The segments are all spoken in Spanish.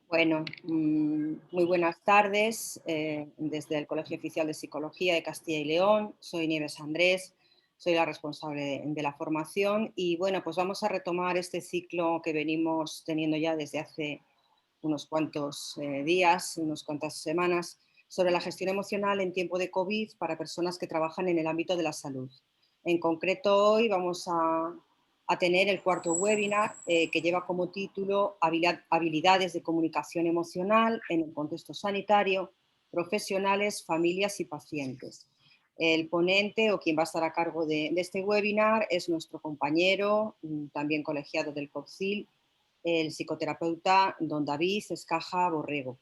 Bueno, muy buenas tardes desde el Colegio Oficial de Psicología de Castilla y León. Soy Nieves Andrés, soy la responsable de la formación y bueno, pues vamos a retomar este ciclo que venimos teniendo ya desde hace unos cuantos días, unas cuantas semanas, sobre la gestión emocional en tiempo de COVID para personas que trabajan en el ámbito de la salud. En concreto, hoy vamos a tener el cuarto webinar que lleva como título Habilidades de comunicación emocional en el contexto sanitario, profesionales, familias y pacientes. El ponente o quien va a estar a cargo de este webinar es nuestro compañero, también colegiado del COPCIL, el psicoterapeuta don David Escaja Borrego.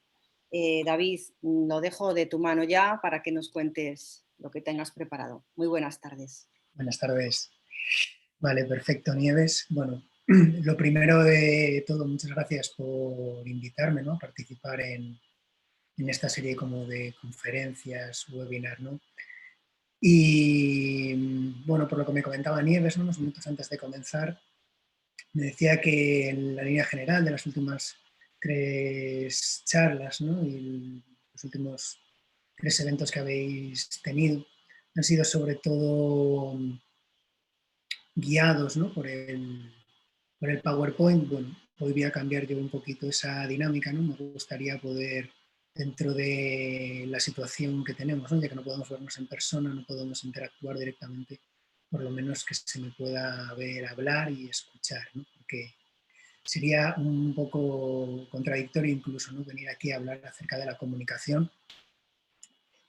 David, lo dejo de tu mano ya para que nos cuentes lo que tengas preparado. Muy buenas tardes. Buenas tardes. Vale, perfecto, Nieves. Bueno, lo primero de todo, muchas gracias por invitarme, ¿no?, a participar en esta serie como de conferencias, webinar, ¿no? Y bueno, por lo que me comentaba Nieves, ¿no?, unos minutos antes de comenzar, me decía que en la línea general de las últimas 3 charlas, ¿no?, y los últimos 3 eventos que habéis tenido han sido sobre todo guiados, ¿no?, por el PowerPoint. Bueno, hoy voy a cambiar yo un poquito esa dinámica, ¿no? Me gustaría poder, dentro de la situación que tenemos, ¿no?, ya que no podemos vernos en persona, no podemos interactuar directamente, por lo menos que se me pueda ver hablar y escuchar, ¿no? Porque sería un poco contradictorio incluso, ¿no?, venir aquí a hablar acerca de la comunicación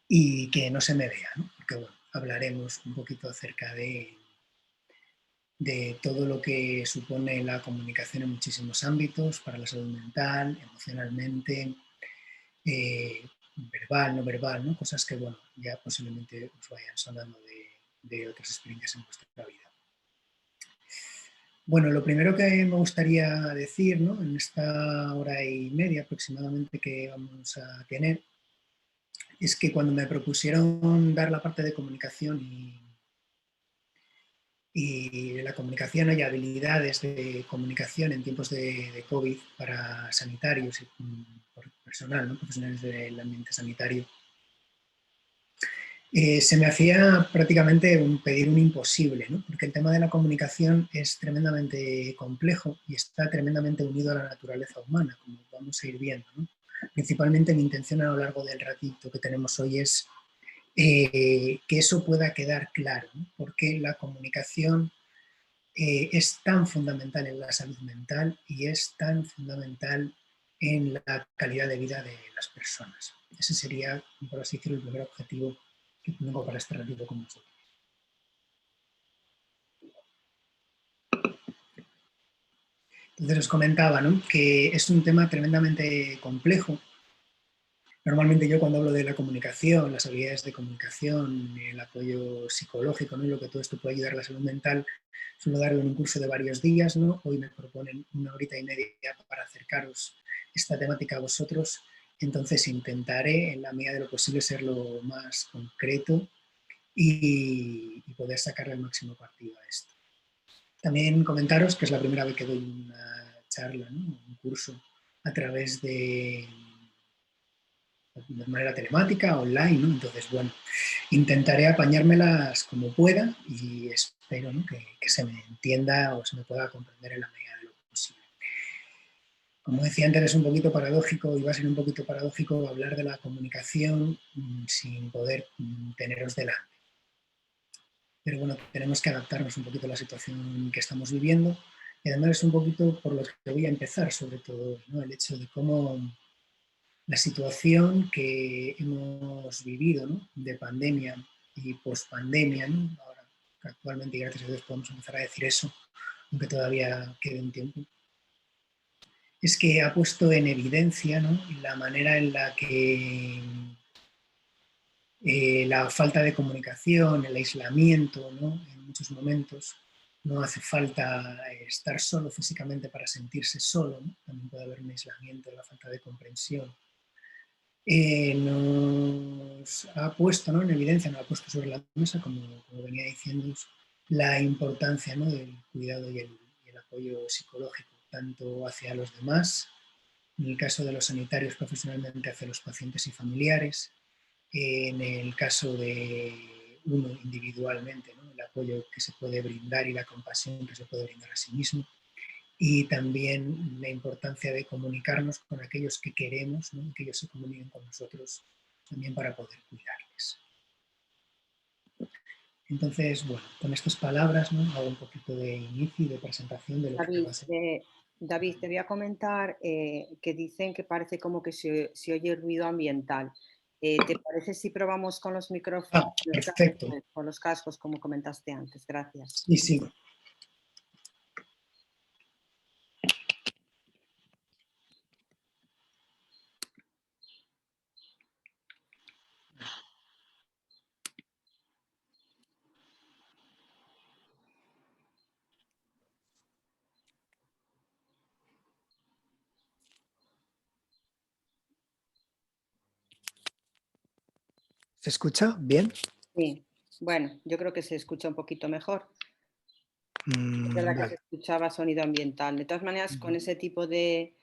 y que no se me vea, ¿no? Porque bueno, hablaremos un poquito acerca de todo lo que supone la comunicación en muchísimos ámbitos, para la salud mental, emocionalmente, verbal, no verbal, ¿no? Cosas que, bueno, ya posiblemente os vayan sonando de otras experiencias en vuestra vida. Bueno, lo primero que me gustaría decir, ¿no?, en esta hora y media aproximadamente que vamos a tener, es que cuando me propusieron dar la parte de comunicación y la comunicación y habilidades de comunicación en tiempos de COVID para sanitarios y por personal, ¿no?, profesionales del ambiente sanitario, se me hacía prácticamente pedir un imposible, ¿no?, porque el tema de la comunicación es tremendamente complejo y está tremendamente unido a la naturaleza humana, como vamos a ir viendo, ¿no? Principalmente mi intención a lo largo del ratito que tenemos hoy es que eso pueda quedar claro, ¿no?, porque la comunicación es tan fundamental en la salud mental y es tan fundamental en la calidad de vida de las personas. Ese sería, por así decirlo, el primer objetivo que tengo para este ratito con vosotros. Entonces os comentaba, ¿no?, que es un tema tremendamente complejo. Normalmente yo cuando hablo de la comunicación, las habilidades de comunicación, el apoyo psicológico, ¿no?, y lo que todo esto puede ayudar a la salud mental, suelo darlo en un curso de varios días, ¿no? Hoy me proponen 1 horita y media para acercaros esta temática a vosotros, entonces intentaré en la medida de lo posible ser lo más concreto y poder sacarle el máximo partido a esto. También comentaros que es la primera vez que doy una charla, ¿no?, un curso a través de manera telemática, online, ¿no? Entonces, bueno, intentaré apañármelas como pueda y espero, ¿no?, que se me entienda o se me pueda comprender en la medida de lo posible. Como decía antes, es un poquito paradójico y va a ser un poquito paradójico hablar de la comunicación sin poder teneros delante. Pero bueno, tenemos que adaptarnos un poquito a la situación que estamos viviendo y además es un poquito por lo que voy a empezar, sobre todo, ¿no?, el hecho de cómo la situación que hemos vivido, ¿no?, de pandemia y pospandemia, ¿no?, ahora actualmente, y gracias a Dios podemos empezar a decir eso, aunque todavía quede un tiempo, es que ha puesto en evidencia, ¿no?, la manera en la que la falta de comunicación, el aislamiento, ¿no?, en muchos momentos no hace falta estar solo físicamente para sentirse solo, ¿no?, también puede haber un aislamiento, la falta de comprensión. Nos ha puesto, ¿no?, en evidencia, nos ha puesto sobre la mesa, como venía diciendo, la importancia, ¿no?, del cuidado y el apoyo psicológico, tanto hacia los demás en el caso de los sanitarios profesionalmente hacia los pacientes y familiares, en el caso de uno individualmente, ¿no? El apoyo que se puede brindar y la compasión que se puede brindar a sí mismo, y también la importancia de comunicarnos con aquellos que queremos, ¿no? Que ellos se comuniquen con nosotros también para poder cuidarles. Entonces, bueno, con estas palabras, ¿no? Hago un poquito de inicio y de presentación de lo que David, va a ser. David, te voy a comentar que dicen que parece como que se oye ruido ambiental. ¿Te parece si probamos con los micrófonos, Ah, perfecto. con los cascos, como comentaste antes? Gracias. Sí, sí. ¿Se escucha bien? Sí, bueno, yo creo que se escucha un poquito mejor. Es verdad que se Vale. escuchaba sonido ambiental. De todas maneras, con ese tipo de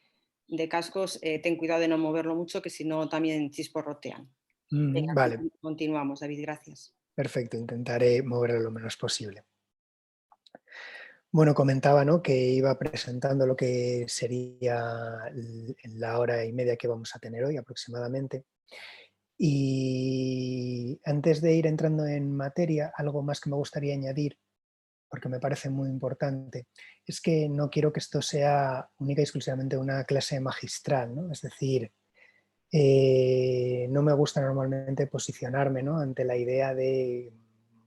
cascos, ten cuidado de no moverlo mucho, que si no también chisporrotean. Venga, Vale, continuamos, David, gracias. perfecto. Intentaré moverlo lo menos posible. Bueno, comentaba, ¿no? Que iba presentando lo que sería la hora y media que vamos a tener hoy aproximadamente. Y antes de ir entrando en materia, algo más que me gustaría añadir, porque me parece muy importante, es que no quiero que esto sea única y exclusivamente una clase magistral, ¿no? Es decir, no me gusta normalmente posicionarme, ¿no? Ante la idea de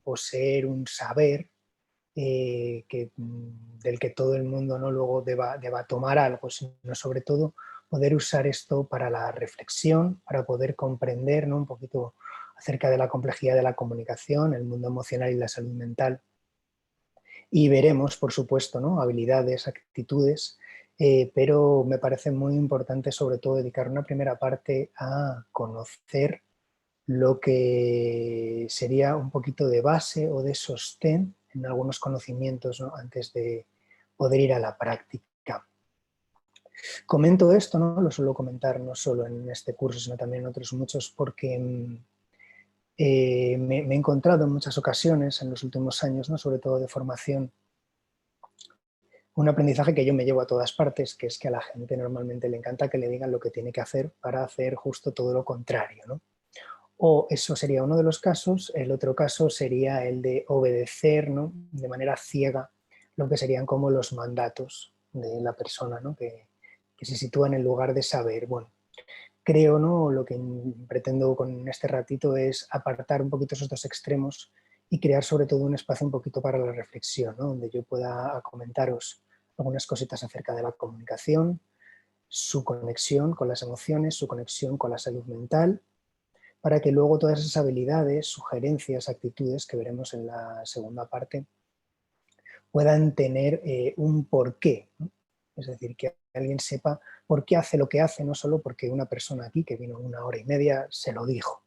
poseer un saber del que todo el mundo, ¿no? Luego deba tomar algo, sino sobre todo poder usar esto para la reflexión, para poder comprender, ¿no? Un poquito acerca de la complejidad de la comunicación, el mundo emocional y la salud mental. Y veremos, por supuesto, ¿no? Habilidades, actitudes, pero me parece muy importante sobre todo dedicar una primera parte a conocer lo que sería un poquito de base o de sostén en algunos conocimientos, ¿no? Antes de poder ir a la práctica. Comento esto, ¿no? Lo suelo comentar no solo en este curso, sino también en otros muchos, porque me he encontrado en muchas ocasiones en los últimos años, ¿no? Sobre todo de formación, un aprendizaje que yo me llevo a todas partes, que es que a la gente normalmente le encanta que le digan lo que tiene que hacer para hacer justo todo lo contrario, ¿no? O eso sería uno de los casos. El otro caso sería el de obedecer, ¿no? De manera ciega lo que serían como los mandatos de la persona, ¿no? Que se sitúa en el lugar de saber. Bueno, creo, ¿no? Lo que pretendo con este ratito es apartar un poquito esos dos extremos y crear sobre todo un espacio un poquito para la reflexión, ¿no? Donde yo pueda comentaros algunas cositas acerca de la comunicación, su conexión con las emociones, su conexión con la salud mental, para que luego todas esas habilidades, sugerencias, actitudes que veremos en la segunda parte puedan tener un porqué, ¿no? Es decir, que alguien sepa por qué hace lo que hace, no solo porque una persona aquí que vino 1 hora y media se lo dijo.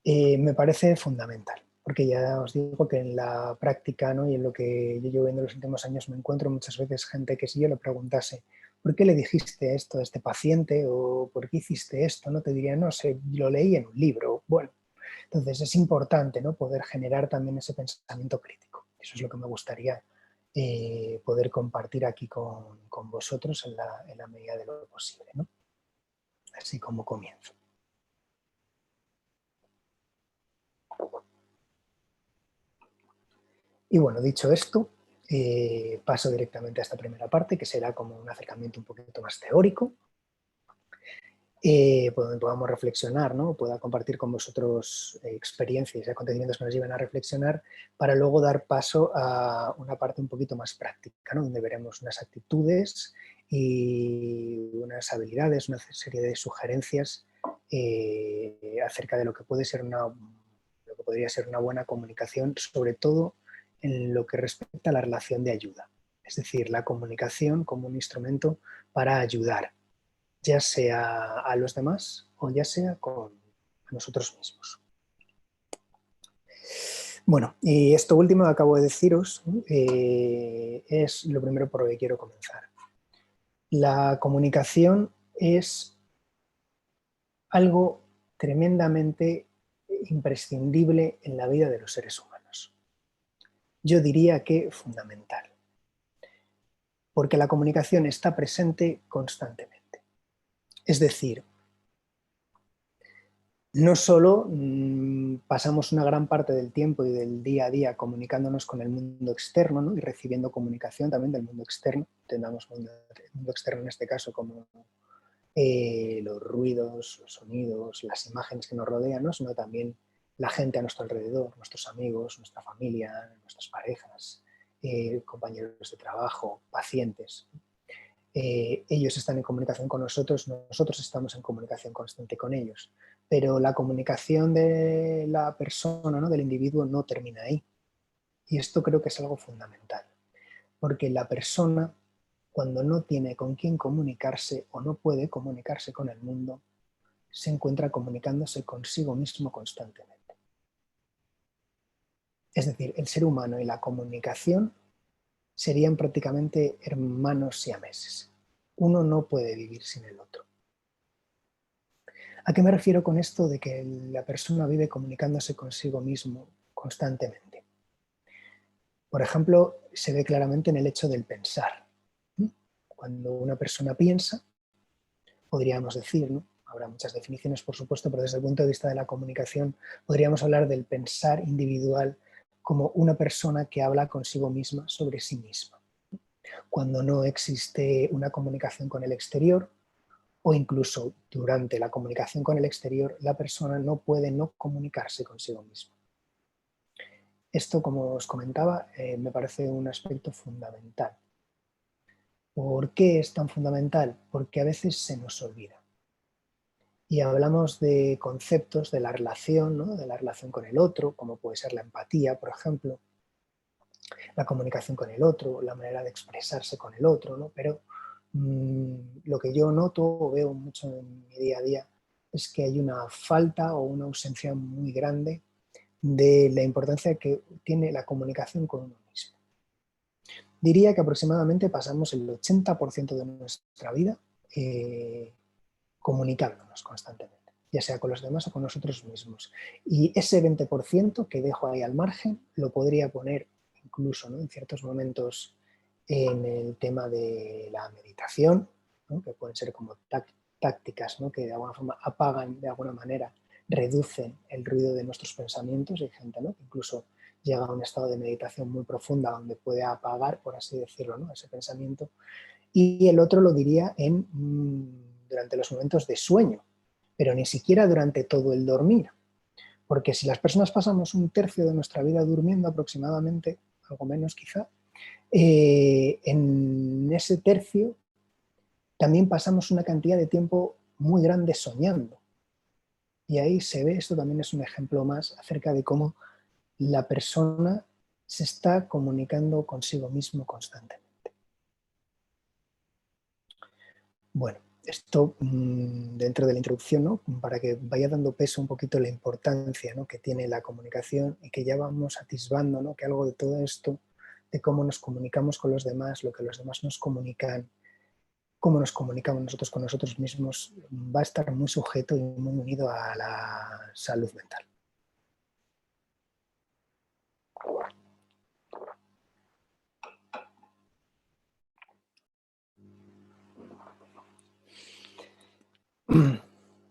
Me parece fundamental, porque ya os digo que en la práctica, ¿no? Y en lo que yo llevo viendo los últimos años me encuentro muchas veces gente que si yo le preguntase ¿por qué le dijiste esto a este paciente? O ¿por qué hiciste esto? No te diría, no sé, lo leí en un libro. Bueno, entonces es importante, ¿no? Poder generar también ese pensamiento crítico. Eso es lo que me gustaría poder compartir aquí con vosotros en la medida de lo posible, ¿no? Así como comienzo. Y bueno, dicho esto, paso directamente a esta primera parte, que será como un acercamiento un poquito más teórico, por donde podamos reflexionar, ¿no? Pueda compartir con vosotros experiencias y acontecimientos que nos lleven a reflexionar, para luego dar paso a una parte un poquito más práctica, ¿no? Donde veremos unas actitudes y unas habilidades, una serie de sugerencias acerca de lo que puede ser lo que podría ser una buena comunicación, sobre todo en lo que respecta a la relación de ayuda. Es decir, la comunicación como un instrumento para ayudar, ya sea a los demás o ya sea con nosotros mismos. Bueno, y esto último que acabo de deciros es lo primero por lo que quiero comenzar. La comunicación es algo tremendamente imprescindible en la vida de los seres humanos. Yo diría que fundamental, porque la comunicación está presente constantemente. Es decir, no solo pasamos una gran parte del tiempo y del día a día comunicándonos con el mundo externo, ¿no? Y recibiendo comunicación también del mundo externo, entendamos mundo externo en este caso como los ruidos, los sonidos, las imágenes que nos rodean, ¿no? Sino también la gente a nuestro alrededor, nuestros amigos, nuestra familia, nuestras parejas, compañeros de trabajo, pacientes. Ellos están en comunicación con nosotros, nosotros estamos en comunicación constante con ellos, pero la comunicación de la persona, ¿no? Del individuo, no termina ahí. Y esto creo que es algo fundamental, porque la persona, cuando no tiene con quién comunicarse o no puede comunicarse con el mundo, se encuentra comunicándose consigo mismo constantemente. Es decir, el ser humano y la comunicación serían prácticamente hermanos siameses. Uno no puede vivir sin el otro. ¿A qué me refiero con esto de que la persona vive comunicándose consigo mismo constantemente? Por ejemplo, se ve claramente en el hecho del pensar. Cuando una persona piensa, podríamos decir, ¿no? Habrá muchas definiciones, por supuesto, pero desde el punto de vista de la comunicación podríamos hablar del pensar individual como una persona que habla consigo misma sobre sí misma. Cuando no existe una comunicación con el exterior, o incluso durante la comunicación con el exterior, la persona no puede no comunicarse consigo misma. Esto, como os comentaba, me parece un aspecto fundamental. ¿Por qué es tan fundamental? Porque a veces se nos olvida. Y hablamos de conceptos de la relación, ¿no? De la relación con el otro, como puede ser la empatía, por ejemplo, la comunicación con el otro, la manera de expresarse con el otro, ¿no? Pero lo que yo noto o veo mucho en mi día a día es que hay una falta o una ausencia muy grande de la importancia que tiene la comunicación con uno mismo. Diría que aproximadamente pasamos el 80% de nuestra vida comunicándonos constantemente, ya sea con los demás o con nosotros mismos. Y ese 20% que dejo ahí al margen lo podría poner incluso, ¿no? En ciertos momentos en el tema de la meditación, ¿no? Que pueden ser como tácticas, ¿no? Que de alguna forma apagan, de alguna manera, reducen el ruido de nuestros pensamientos. Hay gente, ¿no? Que incluso llega a un estado de meditación muy profunda donde puede apagar, por así decirlo, ¿no? Ese pensamiento. Y el otro lo diría durante los momentos de sueño, pero ni siquiera durante todo el dormir. Porque si las personas pasamos un tercio de nuestra vida durmiendo aproximadamente, algo menos quizá, en ese tercio también pasamos una cantidad de tiempo muy grande soñando. Y ahí se ve, esto también es un ejemplo más acerca de cómo la persona se está comunicando consigo mismo constantemente. Bueno, esto dentro de la introducción, ¿no? Para que vaya dando peso un poquito la importancia, ¿no? Que tiene la comunicación y que ya vamos atisbando, ¿no? Que algo de todo esto, de cómo nos comunicamos con los demás, lo que los demás nos comunican, cómo nos comunicamos nosotros con nosotros mismos, va a estar muy sujeto y muy unido a la salud mental.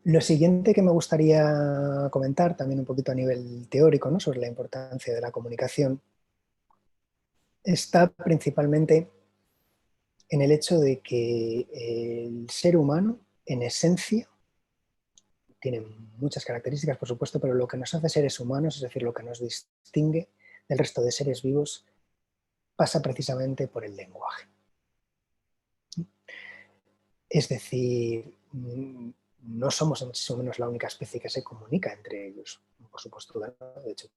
Lo siguiente que me gustaría comentar, también un poquito a nivel teórico, ¿no? Sobre la importancia de la comunicación, está principalmente en el hecho de que el ser humano, en esencia, tiene muchas características, por supuesto, pero lo que nos hace seres humanos, es decir, lo que nos distingue del resto de seres vivos, pasa precisamente por el lenguaje. Es decir, no somos en muchísimo menos la única especie que se comunica entre ellos. Por supuesto, de hecho,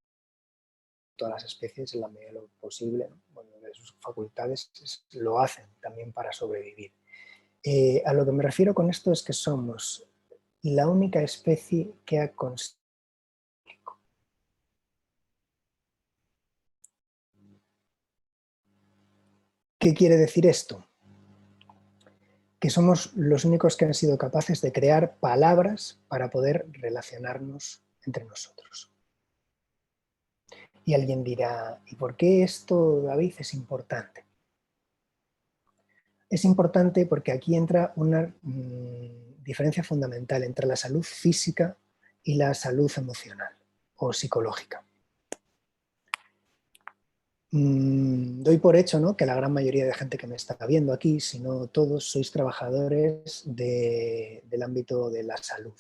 todas las especies, en la medida de lo posible, ¿no? Bueno, de sus facultades, lo hacen también para sobrevivir. A lo que me refiero con esto es que somos la única especie que ha conseguido. ¿Qué quiere decir esto? que somos los únicos que han sido capaces de crear palabras para poder relacionarnos entre nosotros. Y alguien dirá, ¿y por qué esto, David, es importante? Es importante porque aquí entra una diferencia fundamental entre la salud física y la salud emocional o psicológica. Doy por hecho, ¿no?, que la gran mayoría de gente que me está viendo aquí, si no todos, sois trabajadores del ámbito de la salud.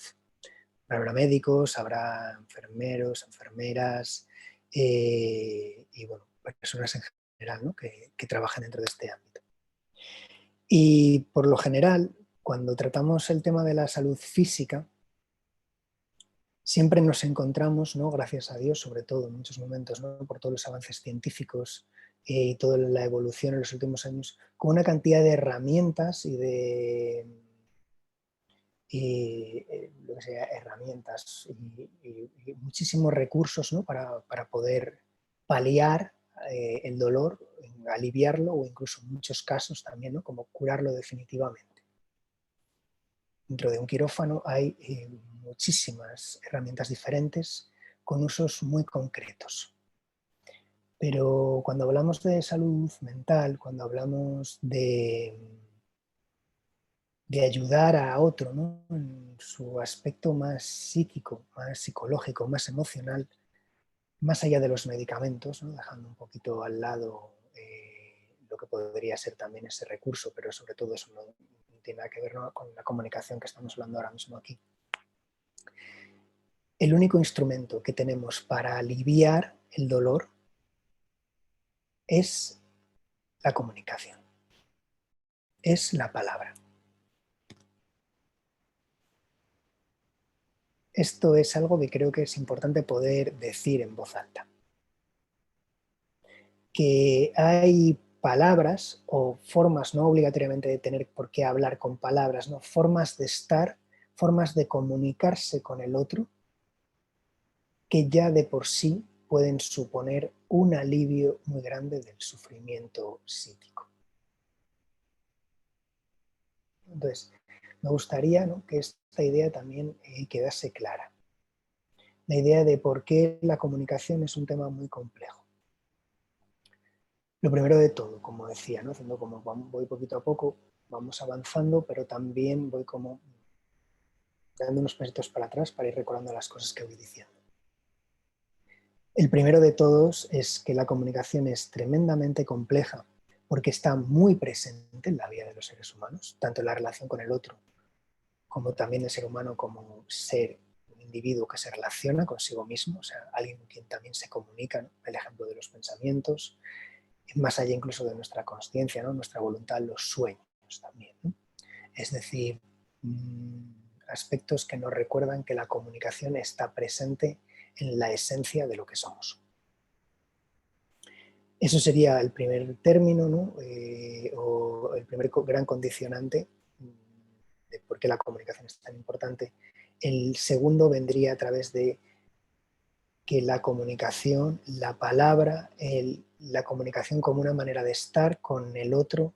Habrá médicos, habrá enfermeros, enfermeras y bueno, personas en general, ¿no?, que trabajan dentro de este ámbito. Y por lo general, cuando tratamos el tema de la salud física, siempre nos encontramos, ¿no?, gracias a Dios, sobre todo en muchos momentos, ¿no?, por todos los avances científicos y toda la evolución en los últimos años, con una cantidad de herramientas lo que sea, herramientas y muchísimos recursos, ¿no?, para poder paliar el dolor, aliviarlo o incluso en muchos casos también, ¿no?, como curarlo definitivamente. Dentro de un quirófano hay muchísimas herramientas diferentes con usos muy concretos. Pero cuando hablamos de salud mental, cuando hablamos de ayudar a otro, ¿no?, en su aspecto más psíquico, más psicológico, más emocional, más allá de los medicamentos, ¿no?, dejando un poquito al lado lo que podría ser también ese recurso, pero sobre todo eso no tiene nada que ver, ¿no?, con la comunicación que estamos hablando ahora mismo aquí. El único instrumento que tenemos para aliviar el dolor es la comunicación, es la palabra. Esto es algo que creo que es importante poder decir en voz alta. Que hay palabras o formas, no obligatoriamente de tener por qué hablar con palabras, ¿no?, formas de estar, formas de comunicarse con el otro, que ya de por sí pueden suponer un alivio muy grande del sufrimiento psíquico. Entonces, me gustaría, ¿no?, que esta idea también quedase clara. La idea de por qué la comunicación es un tema muy complejo. Lo primero de todo, como decía, ¿no?, haciendo como voy poquito a poco, vamos avanzando, pero también voy como dando unos pasitos para atrás para ir recordando las cosas que voy diciendo. El primero de todos es que la comunicación es tremendamente compleja porque está muy presente en la vida de los seres humanos, tanto en la relación con el otro, como también el ser humano como ser, un individuo que se relaciona consigo mismo, o sea, alguien con quien también se comunica, ¿no?, el ejemplo de los pensamientos, más allá incluso de nuestra consciencia, ¿no?, nuestra voluntad, los sueños también, ¿no? Es decir, aspectos que nos recuerdan que la comunicación está presente en la esencia de lo que somos. Eso sería el primer término, ¿no?, o el primer gran condicionante de por qué la comunicación es tan importante. El segundo vendría a través de que la comunicación, la palabra, la comunicación como una manera de estar con el otro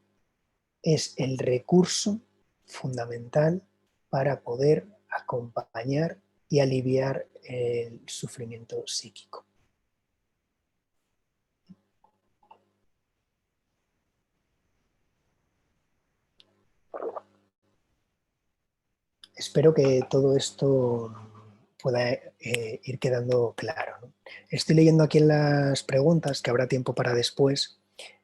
es el recurso fundamental para poder acompañar y aliviar el sufrimiento psíquico. Espero que todo esto pueda ir quedando claro, ¿no? Estoy leyendo aquí en las preguntas, que habrá tiempo para después,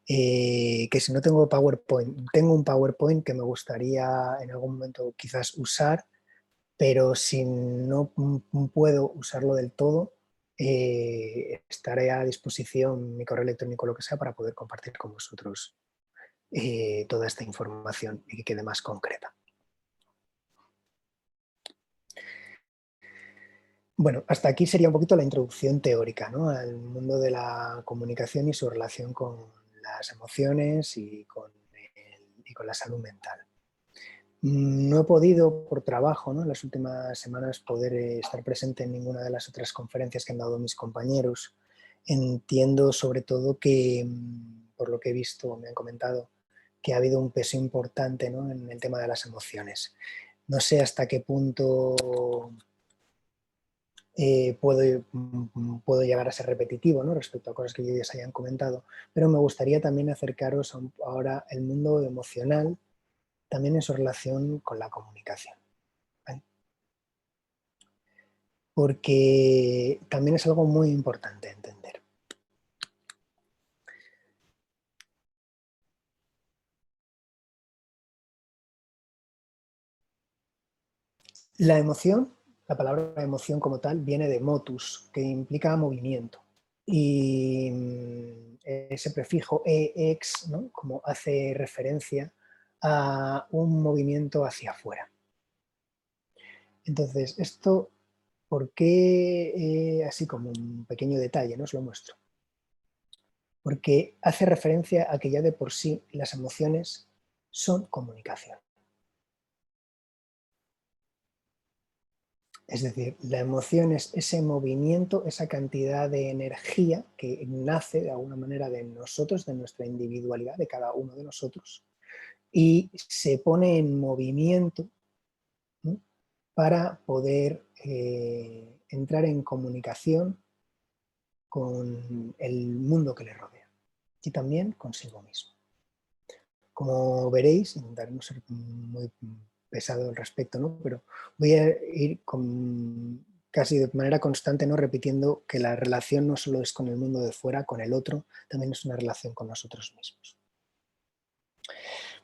que si no tengo PowerPoint, tengo un PowerPoint que me gustaría en algún momento quizás usar, pero si no puedo usarlo del todo, estaré a disposición, mi correo electrónico, lo que sea, para poder compartir con vosotros toda esta información y que quede más concreta. Bueno, hasta aquí sería un poquito la introducción teórica, ¿no?, al mundo de la comunicación y su relación con las emociones y con la salud mental. No he podido, por trabajo, ¿no?, en las últimas semanas, poder estar presente en ninguna de las otras conferencias que han dado mis compañeros. Entiendo sobre todo que, por lo que he visto, me han comentado, que ha habido un peso importante, ¿no?, en el tema de las emociones. No sé hasta qué punto puedo llegar a ser repetitivo, ¿no?, respecto a cosas que ya se hayan comentado, pero me gustaría también acercaros ahora el mundo emocional, también en su relación con la comunicación, ¿vale? Porque también es algo muy importante entender. La emoción, la palabra emoción como tal, viene de motus, que implica movimiento. Y ese prefijo ex, ¿no?, como hace referencia a un movimiento hacia afuera. Entonces, esto, ¿por qué? Así como un pequeño detalle, ¿no?, os lo muestro. Porque hace referencia a que ya de por sí las emociones son comunicación. Es decir, la emoción es ese movimiento, esa cantidad de energía que nace de alguna manera de nosotros, de nuestra individualidad, de cada uno de nosotros, y se pone en movimiento, ¿no?, para poder entrar en comunicación con el mundo que le rodea y también consigo mismo. Como veréis, intentaré no ser muy pesado al respecto, ¿no?, pero voy a ir casi de manera constante, ¿no?, repitiendo que la relación no solo es con el mundo de fuera, con el otro, también es una relación con nosotros mismos.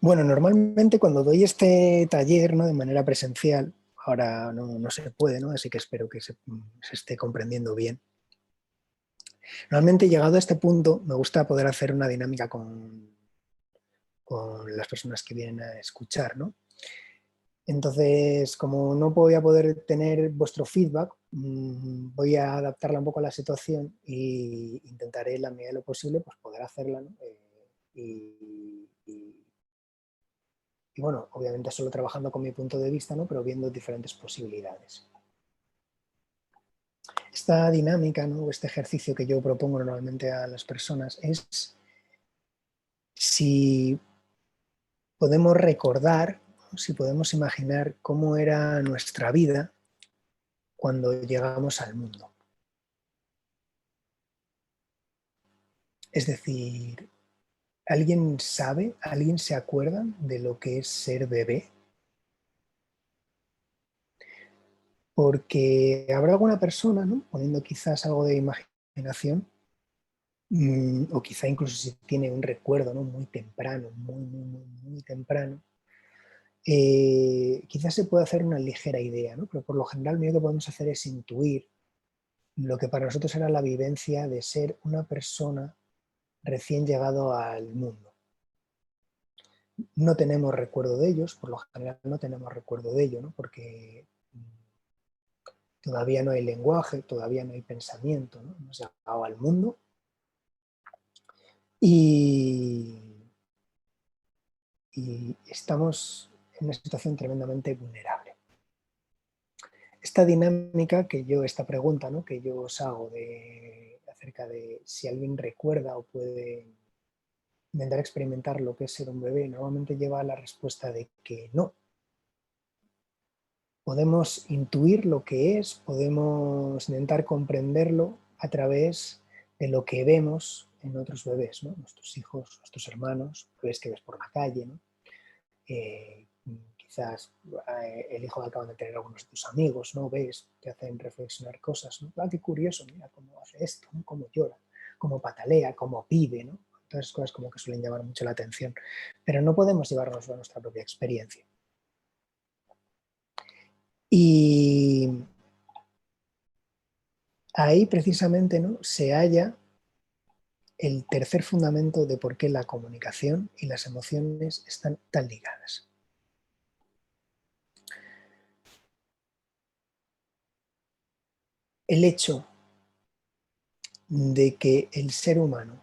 Bueno, normalmente cuando doy este taller, ¿no?, de manera presencial, ahora no se puede, ¿no?, así que espero que se esté comprendiendo bien. Normalmente, llegado a este punto, me gusta poder hacer una dinámica con las personas que vienen a escuchar, ¿no? Entonces, como no voy a poder tener vuestro feedback, voy a adaptarla un poco a la situación e intentaré, en la medida de lo posible, pues poder hacerla, ¿no? Y bueno, obviamente solo trabajando con mi punto de vista, ¿no?, pero viendo diferentes posibilidades. Esta dinámica, ¿no?, este ejercicio que yo propongo normalmente a las personas es si podemos recordar, si podemos imaginar cómo era nuestra vida cuando llegamos al mundo. Es decir, ¿alguien sabe, alguien se acuerda de lo que es ser bebé? Porque habrá alguna persona, ¿no?, poniendo quizás algo de imaginación, o quizá incluso si tiene un recuerdo, ¿no?, muy temprano, muy temprano, quizás se puede hacer una ligera idea, ¿no?, pero por lo general lo único que podemos hacer es intuir lo que para nosotros era la vivencia de ser una persona recién llegado al mundo. No tenemos recuerdo de ellos, por lo general no tenemos recuerdo de ello, ¿no?, porque todavía no hay lenguaje, todavía no hay pensamiento, ¿no?, hemos llegado al mundo y estamos en una situación tremendamente vulnerable. Esta dinámica esta pregunta, ¿no?, que yo os hago acerca de si alguien recuerda o puede intentar experimentar lo que es ser un bebé, normalmente lleva a la respuesta de que no. Podemos intuir lo que es, podemos intentar comprenderlo a través de lo que vemos en otros bebés, ¿no?, nuestros hijos, nuestros hermanos, bebés que ves por la calle, ¿no? Quizás el hijo que acaban de tener algunos de tus amigos, ¿no?, ves, te hacen reflexionar cosas, ¿no? Qué curioso, mira cómo hace esto, ¿no?, cómo llora, cómo patalea, cómo pide, ¿no? Todas esas cosas como que suelen llamar mucho la atención, pero no podemos llevarnos a nuestra propia experiencia. Y ahí precisamente, ¿no?, se halla el tercer fundamento de por qué la comunicación y las emociones están tan ligadas. El hecho de que el ser humano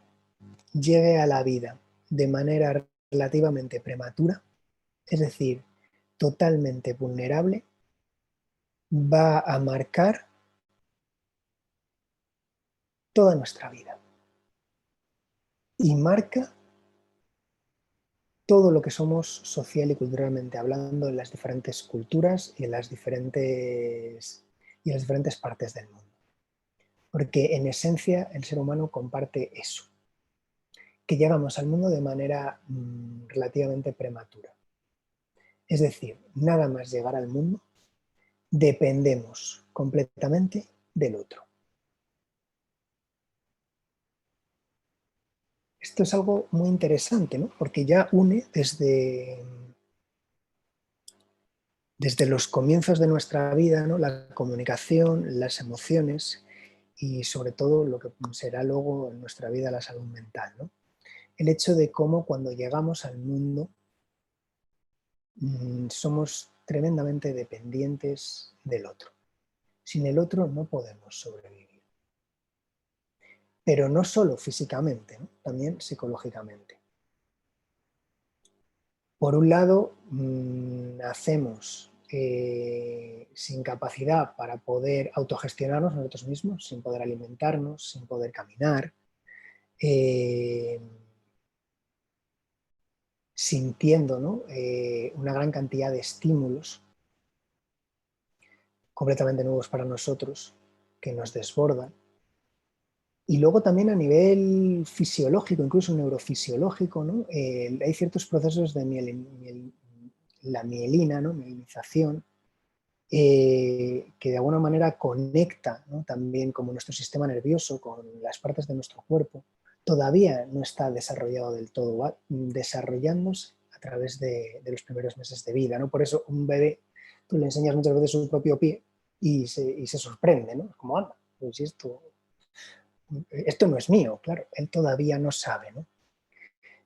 llegue a la vida de manera relativamente prematura, es decir, totalmente vulnerable, va a marcar toda nuestra vida. Y marca todo lo que somos social y culturalmente hablando en las diferentes culturas y en las diferentes partes del mundo. Porque en esencia el ser humano comparte eso, que llegamos al mundo de manera relativamente prematura. Es decir, nada más llegar al mundo, dependemos completamente del otro. Esto es algo muy interesante, ¿no? Porque ya une desde los comienzos de nuestra vida, ¿no? La comunicación, las emociones y sobre todo lo que será luego en nuestra vida la salud mental, ¿no? El hecho de cómo cuando llegamos al mundo somos tremendamente dependientes del otro. Sin el otro no podemos sobrevivir. Pero no solo físicamente, ¿no? También psicológicamente. Por un lado, nacemos sin capacidad para poder autogestionarnos nosotros mismos, sin poder alimentarnos, sin poder caminar, sintiendo, ¿no? Una gran cantidad de estímulos completamente nuevos para nosotros, que nos desbordan. Y luego también a nivel fisiológico, incluso neurofisiológico, ¿no? Hay ciertos procesos de la mielina, ¿no? Mielinización, que de alguna manera conecta, ¿no? También como nuestro sistema nervioso con las partes de nuestro cuerpo. Todavía no está desarrollado del todo, va desarrollándose a través de los primeros meses de vida, ¿no? Por eso un bebé, tú le enseñas muchas veces su propio pie y se sorprende, ¿no? Es como, anda, pues esto no es mío, claro, él todavía no sabe, ¿no?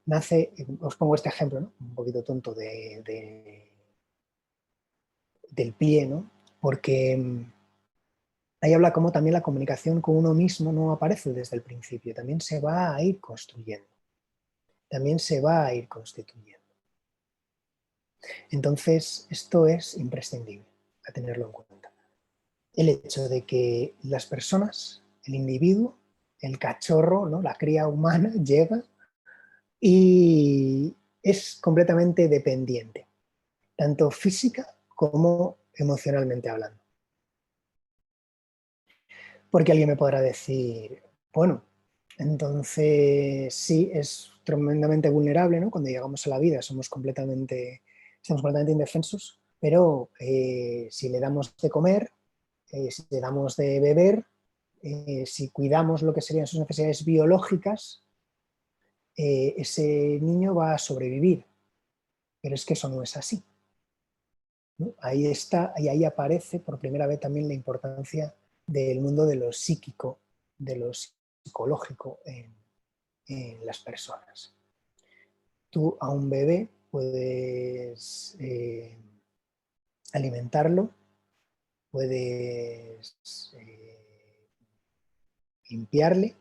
Nace, os pongo este ejemplo, ¿no? Un poquito tonto del pie, ¿no? Porque ahí habla como también la comunicación con uno mismo no aparece desde el principio, también se va a ir construyendo, también se va a ir constituyendo. Entonces, esto es imprescindible a tenerlo en cuenta. El hecho de que las personas, el individuo, el cachorro, ¿no? La cría humana llega y es completamente dependiente, tanto física como emocionalmente hablando. Porque alguien me podrá decir, bueno, entonces sí, es tremendamente vulnerable, ¿no? Cuando llegamos a la vida estamos completamente indefensos, pero si le damos de comer, si le damos de beber, si cuidamos lo que serían sus necesidades biológicas, ese niño va a sobrevivir. Pero es que eso no es así, ¿no? Ahí está, y ahí aparece por primera vez también la importancia del mundo de lo psíquico, de lo psicológico en las personas. Tú a un bebé puedes alimentarlo, puedes limpiarle,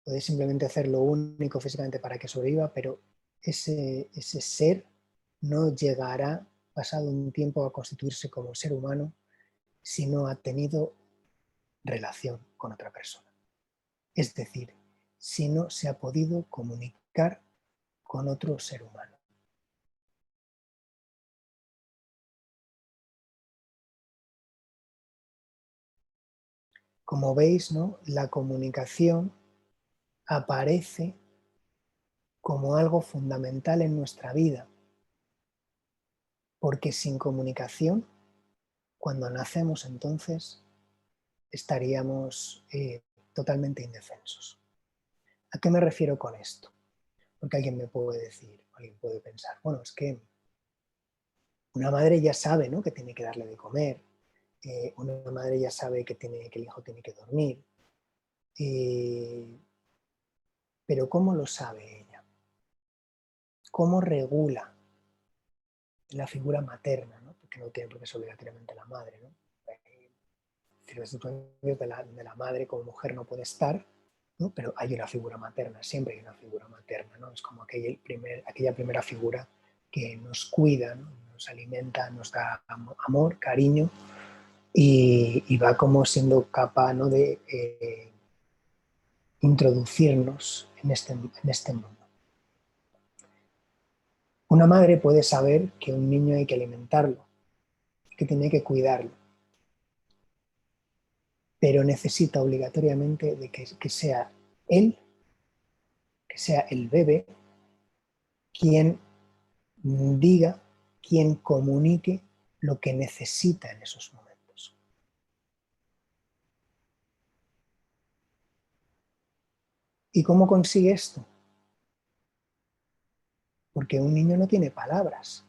puedes simplemente hacer lo único físicamente para que sobreviva, pero ese ser no llegará, pasado un tiempo, a constituirse como ser humano si no ha tenido relación con otra persona. Es decir, si no se ha podido comunicar con otro ser humano. Como veis, ¿no? La comunicación aparece como algo fundamental en nuestra vida, porque sin comunicación, cuando nacemos entonces, estaríamos totalmente indefensos. ¿A qué me refiero con esto? Porque alguien me puede decir, alguien puede pensar, bueno, es que una madre ya sabe, ¿no? Que tiene que darle de comer, una madre ya sabe que el hijo tiene que dormir, pero ¿cómo lo sabe ella? ¿Cómo regula la figura materna, ¿no? Porque no tiene por qué ser obligatoriamente la madre, ¿no? Desde de la madre como mujer no puede estar, ¿no? Pero hay una figura materna, siempre hay una figura materna, ¿no? Es como aquella primera figura que nos cuida, ¿no? Nos alimenta, nos da amor, cariño y va como siendo capaz, ¿no? De introducirnos en este mundo. Una madre puede saber que un niño hay que alimentarlo, que tiene que cuidarlo, pero necesita obligatoriamente de que sea él, que sea el bebé, quien diga, quien comunique lo que necesita en esos momentos. ¿Y cómo consigue esto? Porque un niño no tiene palabras.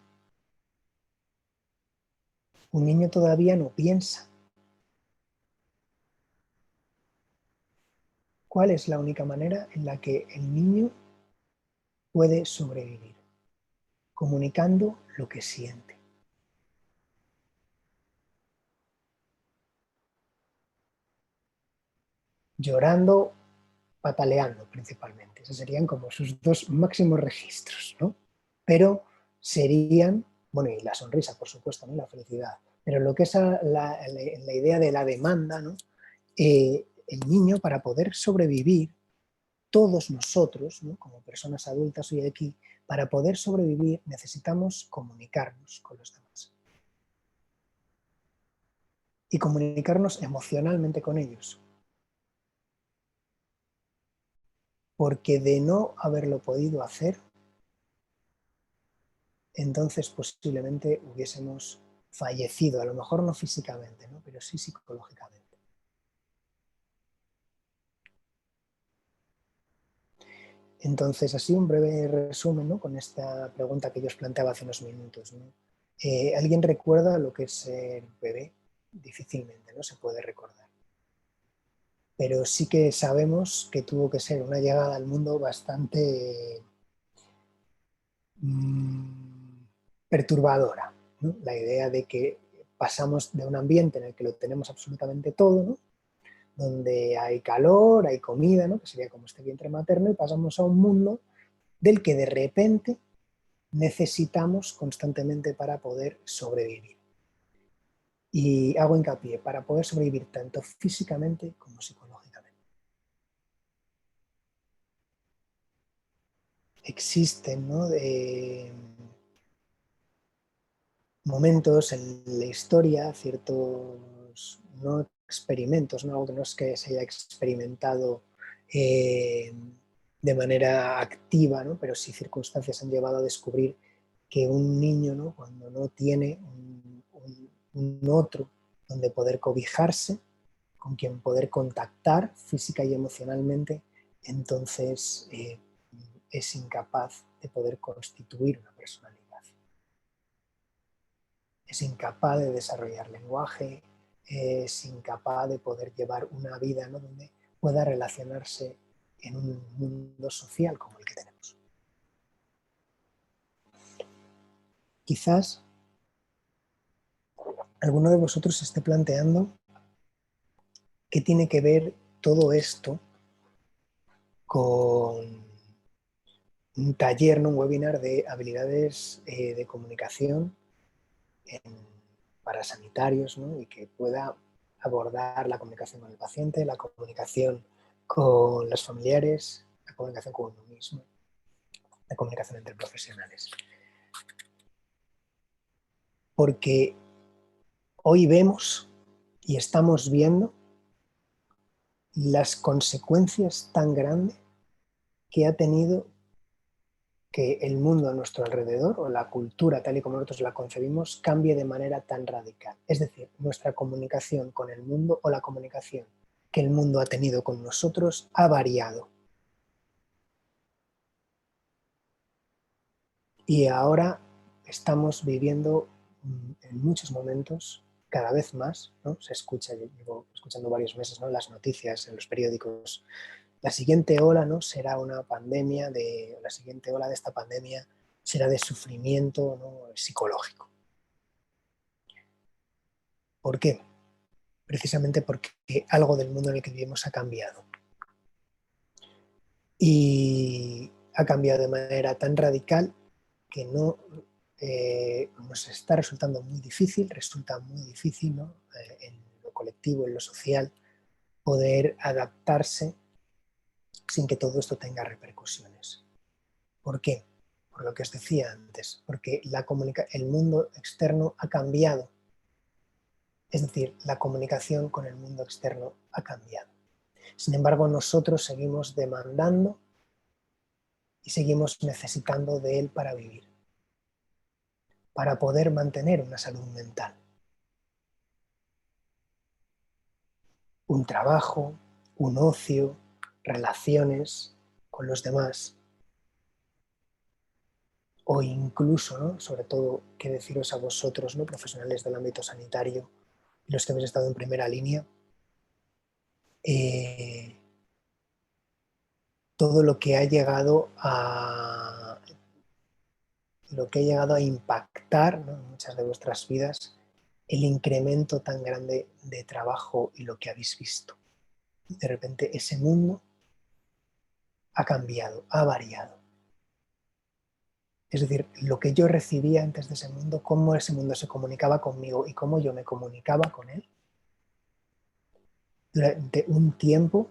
Un niño todavía no piensa. ¿Cuál es la única manera en la que el niño puede sobrevivir? Comunicando lo que siente. Llorando, pataleando principalmente. Esos serían como sus dos máximos registros, ¿no? Pero serían, bueno, y la sonrisa, por supuesto, ¿no? La felicidad. Pero lo que es la idea de la demanda, ¿no? El niño, para poder sobrevivir, todos nosotros, ¿no? Como personas adultas hoy aquí, para poder sobrevivir necesitamos comunicarnos con los demás. Y comunicarnos emocionalmente con ellos. Porque de no haberlo podido hacer, entonces posiblemente hubiésemos fallecido, a lo mejor no físicamente, ¿no? Pero sí psicológicamente. Entonces, así un breve resumen, ¿no? Con esta pregunta que yo os planteaba hace unos minutos, ¿no? ¿Alguien recuerda lo que es ser bebé? Difícilmente, ¿no? Se puede recordar. Pero sí que sabemos que tuvo que ser una llegada al mundo bastante perturbadora, ¿no? La idea de que pasamos de un ambiente en el que lo tenemos absolutamente todo, ¿no? Donde hay calor, hay comida, ¿no? Que sería como este vientre materno, y pasamos a un mundo del que de repente necesitamos constantemente para poder sobrevivir. Y hago hincapié, para poder sobrevivir tanto físicamente como psicológicamente. Existen, ¿no? Momentos en la historia, ciertos no experimentos, ¿no? Algo que no es que se haya experimentado de manera activa, ¿no? Pero sí circunstancias han llevado a descubrir que un niño, ¿no? Cuando no tiene un otro donde poder cobijarse, con quien poder contactar física y emocionalmente, entonces es incapaz de poder constituir una personalidad. Es incapaz de desarrollar lenguaje, es incapaz de poder llevar una vida, ¿no? Donde pueda relacionarse en un mundo social como el que tenemos. Quizás alguno de vosotros se esté planteando qué tiene que ver todo esto con un taller, ¿no? Un webinar de habilidades de comunicación para sanitarios, ¿no? Y que pueda abordar la comunicación con el paciente, la comunicación con los familiares, la comunicación con uno mismo, la comunicación entre profesionales. Porque hoy vemos y estamos viendo las consecuencias tan grandes que ha tenido que el mundo a nuestro alrededor o la cultura tal y como nosotros la concebimos cambie de manera tan radical. Es decir, nuestra comunicación con el mundo o la comunicación que el mundo ha tenido con nosotros ha variado. Y ahora estamos viviendo en muchos momentos, cada vez más, ¿no? Se escucha, yo llevo escuchando varios meses, ¿no? Las noticias en los periódicos. La siguiente ola, ¿no? Será una pandemia, la siguiente ola de esta pandemia será de sufrimiento, ¿no? Psicológico. ¿Por qué? Precisamente porque algo del mundo en el que vivimos ha cambiado. Y ha cambiado de manera tan radical que no nos está resultando muy difícil, resulta muy difícil, ¿no? En lo colectivo, en lo social, poder adaptarse sin que todo esto tenga repercusiones. ¿Por qué? por lo que os decía antes, porque el mundo externo ha cambiado. Es decir, la comunicación con el mundo externo ha cambiado. Sin embargo, nosotros seguimos demandando y seguimos necesitando de él para vivir, para poder mantener una salud mental. Un trabajo, un ocio, relaciones con los demás, o incluso, ¿no?, sobre todo, qué deciros a vosotros, ¿no?, profesionales del ámbito sanitario, los que habéis estado en primera línea, todo lo que ha llegado a impactar, ¿no?, en muchas de vuestras vidas, el incremento tan grande de trabajo y lo que habéis visto. De repente ese mundo ha cambiado, ha variado. Es decir, lo que yo recibía antes de ese mundo, cómo ese mundo se comunicaba conmigo y cómo yo me comunicaba con él, durante un tiempo,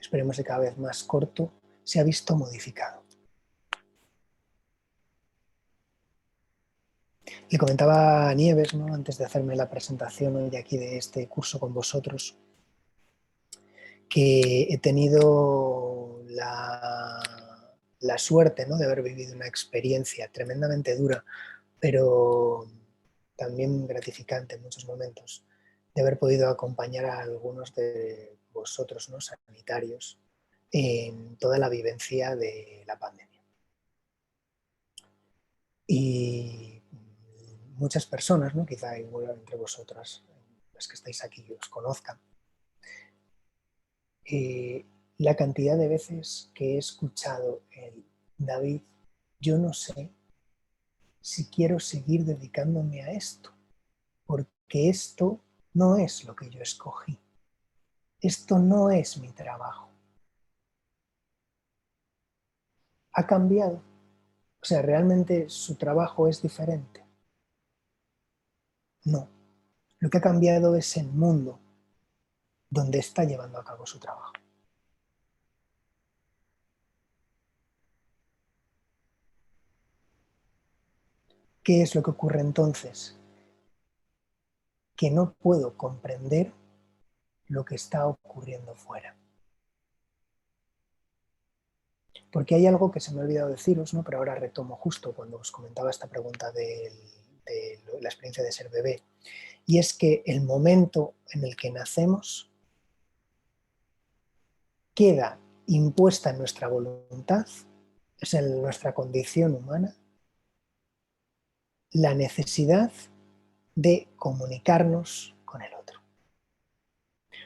esperemos de cada vez más corto, se ha visto modificado. Le comentaba a Nieves, ¿no?, antes de hacerme la presentación hoy aquí de este curso con vosotros, que he tenido la suerte, ¿no?, de haber vivido una experiencia tremendamente dura, pero también gratificante en muchos momentos, de haber podido acompañar a algunos de vosotros, ¿no?, sanitarios, en toda la vivencia de la pandemia. Y muchas personas, ¿no?, quizá igual entre vosotras, las que estáis aquí, os conozcan, la cantidad de veces que he escuchado el David, yo no sé si quiero seguir dedicándome a esto, porque esto no es lo que yo escogí, esto no es mi trabajo. Ha cambiado, o sea, ¿realmente su trabajo es diferente? No, lo que ha cambiado es el mundo donde está llevando a cabo su trabajo. ¿Qué es lo que ocurre entonces? Que no puedo comprender lo que está ocurriendo fuera. Porque hay algo que se me ha olvidado deciros, ¿no?, pero ahora retomo justo cuando os comentaba esta pregunta de la experiencia de ser bebé, y es que el momento en el que nacemos queda impuesta en nuestra voluntad, es en nuestra condición humana, la necesidad de comunicarnos con el otro.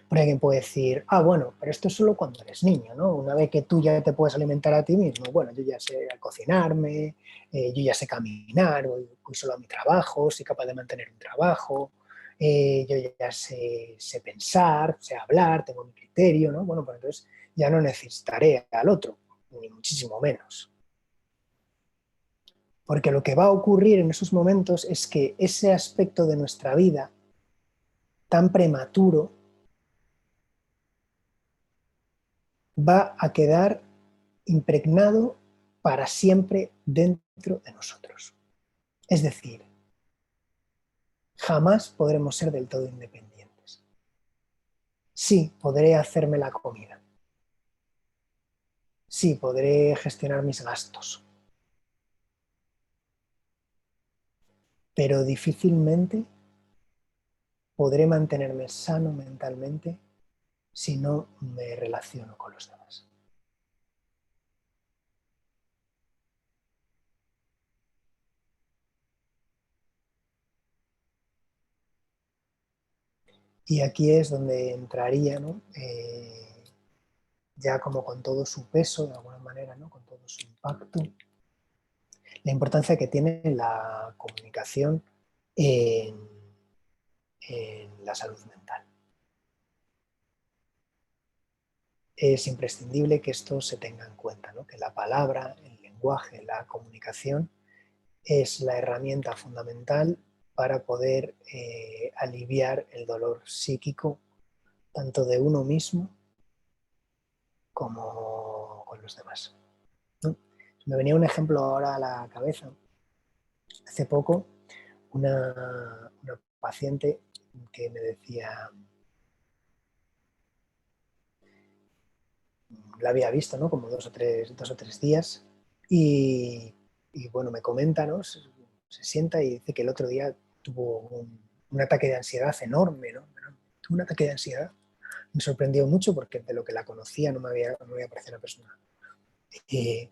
Porque alguien puede decir, bueno, pero esto es solo cuando eres niño, ¿no? Una vez que tú ya te puedes alimentar a ti mismo, bueno, yo ya sé cocinarme, yo ya sé caminar, voy solo a mi trabajo, soy capaz de mantener un trabajo, yo ya sé pensar, sé hablar, tengo mi criterio, ¿no? Bueno, pues entonces ya no necesitaré al otro, ni muchísimo menos. Porque lo que va a ocurrir en esos momentos es que ese aspecto de nuestra vida tan prematuro va a quedar impregnado para siempre dentro de nosotros. Es decir, jamás podremos ser del todo independientes. Sí, podré hacerme la comida. Sí, podré gestionar mis gastos. Pero difícilmente podré mantenerme sano mentalmente si no me relaciono con los demás. Y aquí es donde entraría, ¿no?, ya como con todo su peso, de alguna manera, ¿no?, con todo su impacto, la importancia que tiene la comunicación en la salud mental. Es imprescindible que esto se tenga en cuenta, ¿no?, que la palabra, el lenguaje, la comunicación es la herramienta fundamental para poder aliviar el dolor psíquico tanto de uno mismo como con los demás, ¿no? Me venía un ejemplo ahora a la cabeza. Hace poco, una paciente que me decía, la había visto, ¿no? Como dos o tres días, y bueno, me comenta, ¿no? Se sienta y dice que el otro día tuvo un ataque de ansiedad enorme, ¿no? Tuvo un ataque de ansiedad. Me sorprendió mucho porque de lo que la conocía no me había parecido una persona eh,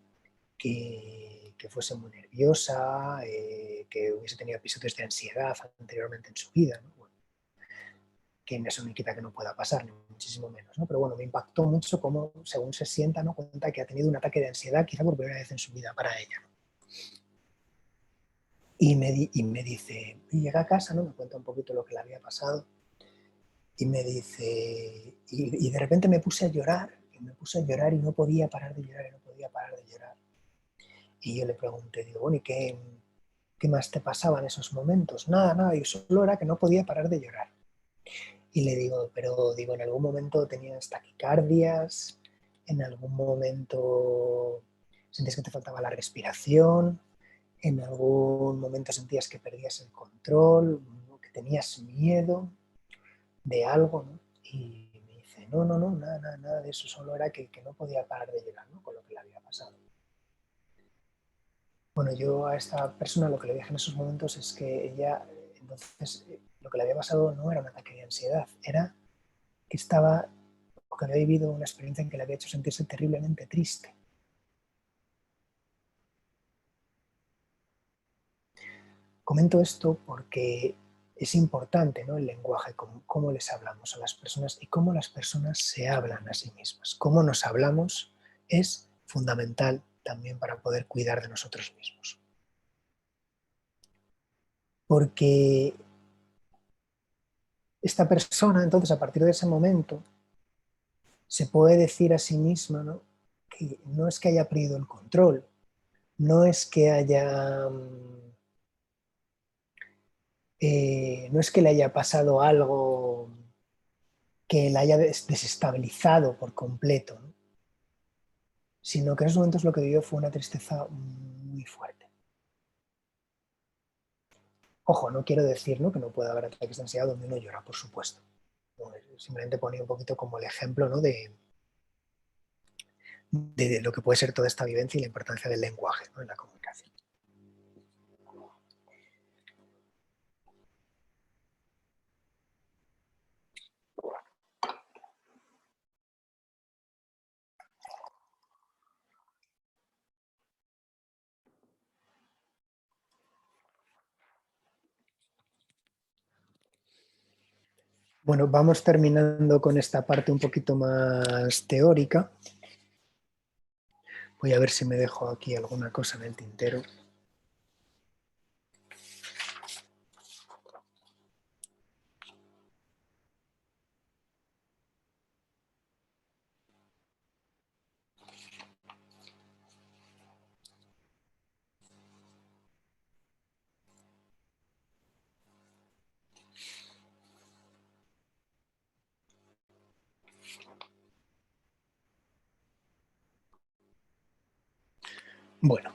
que fuese muy nerviosa, que hubiese tenido episodios de ansiedad anteriormente en su vida, ¿no? Bueno, que en eso me quita que no pueda pasar, ni muchísimo menos, ¿no? Pero bueno, me impactó mucho cómo, según se sienta, ¿no? Cuenta que ha tenido un ataque de ansiedad quizá por primera vez en su vida para ella, ¿no? Y me dice, y llega a casa, ¿no? Me cuenta un poquito lo que le había pasado, y me dice, y de repente me puse a llorar, y no podía parar de llorar, y no podía parar de llorar. Y yo le pregunté, digo, bueno, ¿y qué más te pasaba en esos momentos? Nada, nada, y solo era que no podía parar de llorar. Y le digo, pero digo, en algún momento tenías taquicardias, en algún momento sentías que te faltaba la respiración, en algún momento sentías que perdías el control, que tenías miedo de algo, ¿no? Y me dice, no, no, no, nada, nada, nada de eso, solo era que no podía parar de llorar, ¿no? Con lo que le había pasado. Bueno, yo a esta persona lo que le dije en esos momentos es que ella, entonces, lo que le había pasado no era un ataque de ansiedad, era que estaba, o que había vivido una experiencia en que le había hecho sentirse terriblemente triste. Comento esto porque es importante, ¿no? El lenguaje, cómo les hablamos a las personas y cómo las personas se hablan a sí mismas. Cómo nos hablamos es fundamental también para poder cuidar de nosotros mismos. Porque esta persona, entonces, a partir de ese momento, se puede decir a sí misma, ¿no? Que no es que haya perdido el control, no es que haya... no es que le haya pasado algo que la haya desestabilizado por completo, ¿no? Sino que en esos momentos lo que vivió fue una tristeza muy fuerte. Ojo, no quiero decir, ¿no? Que no pueda haber ataques de ansiedad donde uno llora, por supuesto. No, simplemente ponía un poquito como el ejemplo, ¿no? de lo que puede ser toda esta vivencia y la importancia del lenguaje, ¿no? En la comunicación. Bueno, vamos terminando con esta parte un poquito más teórica. Voy a ver si me dejo aquí alguna cosa en el tintero. Bueno,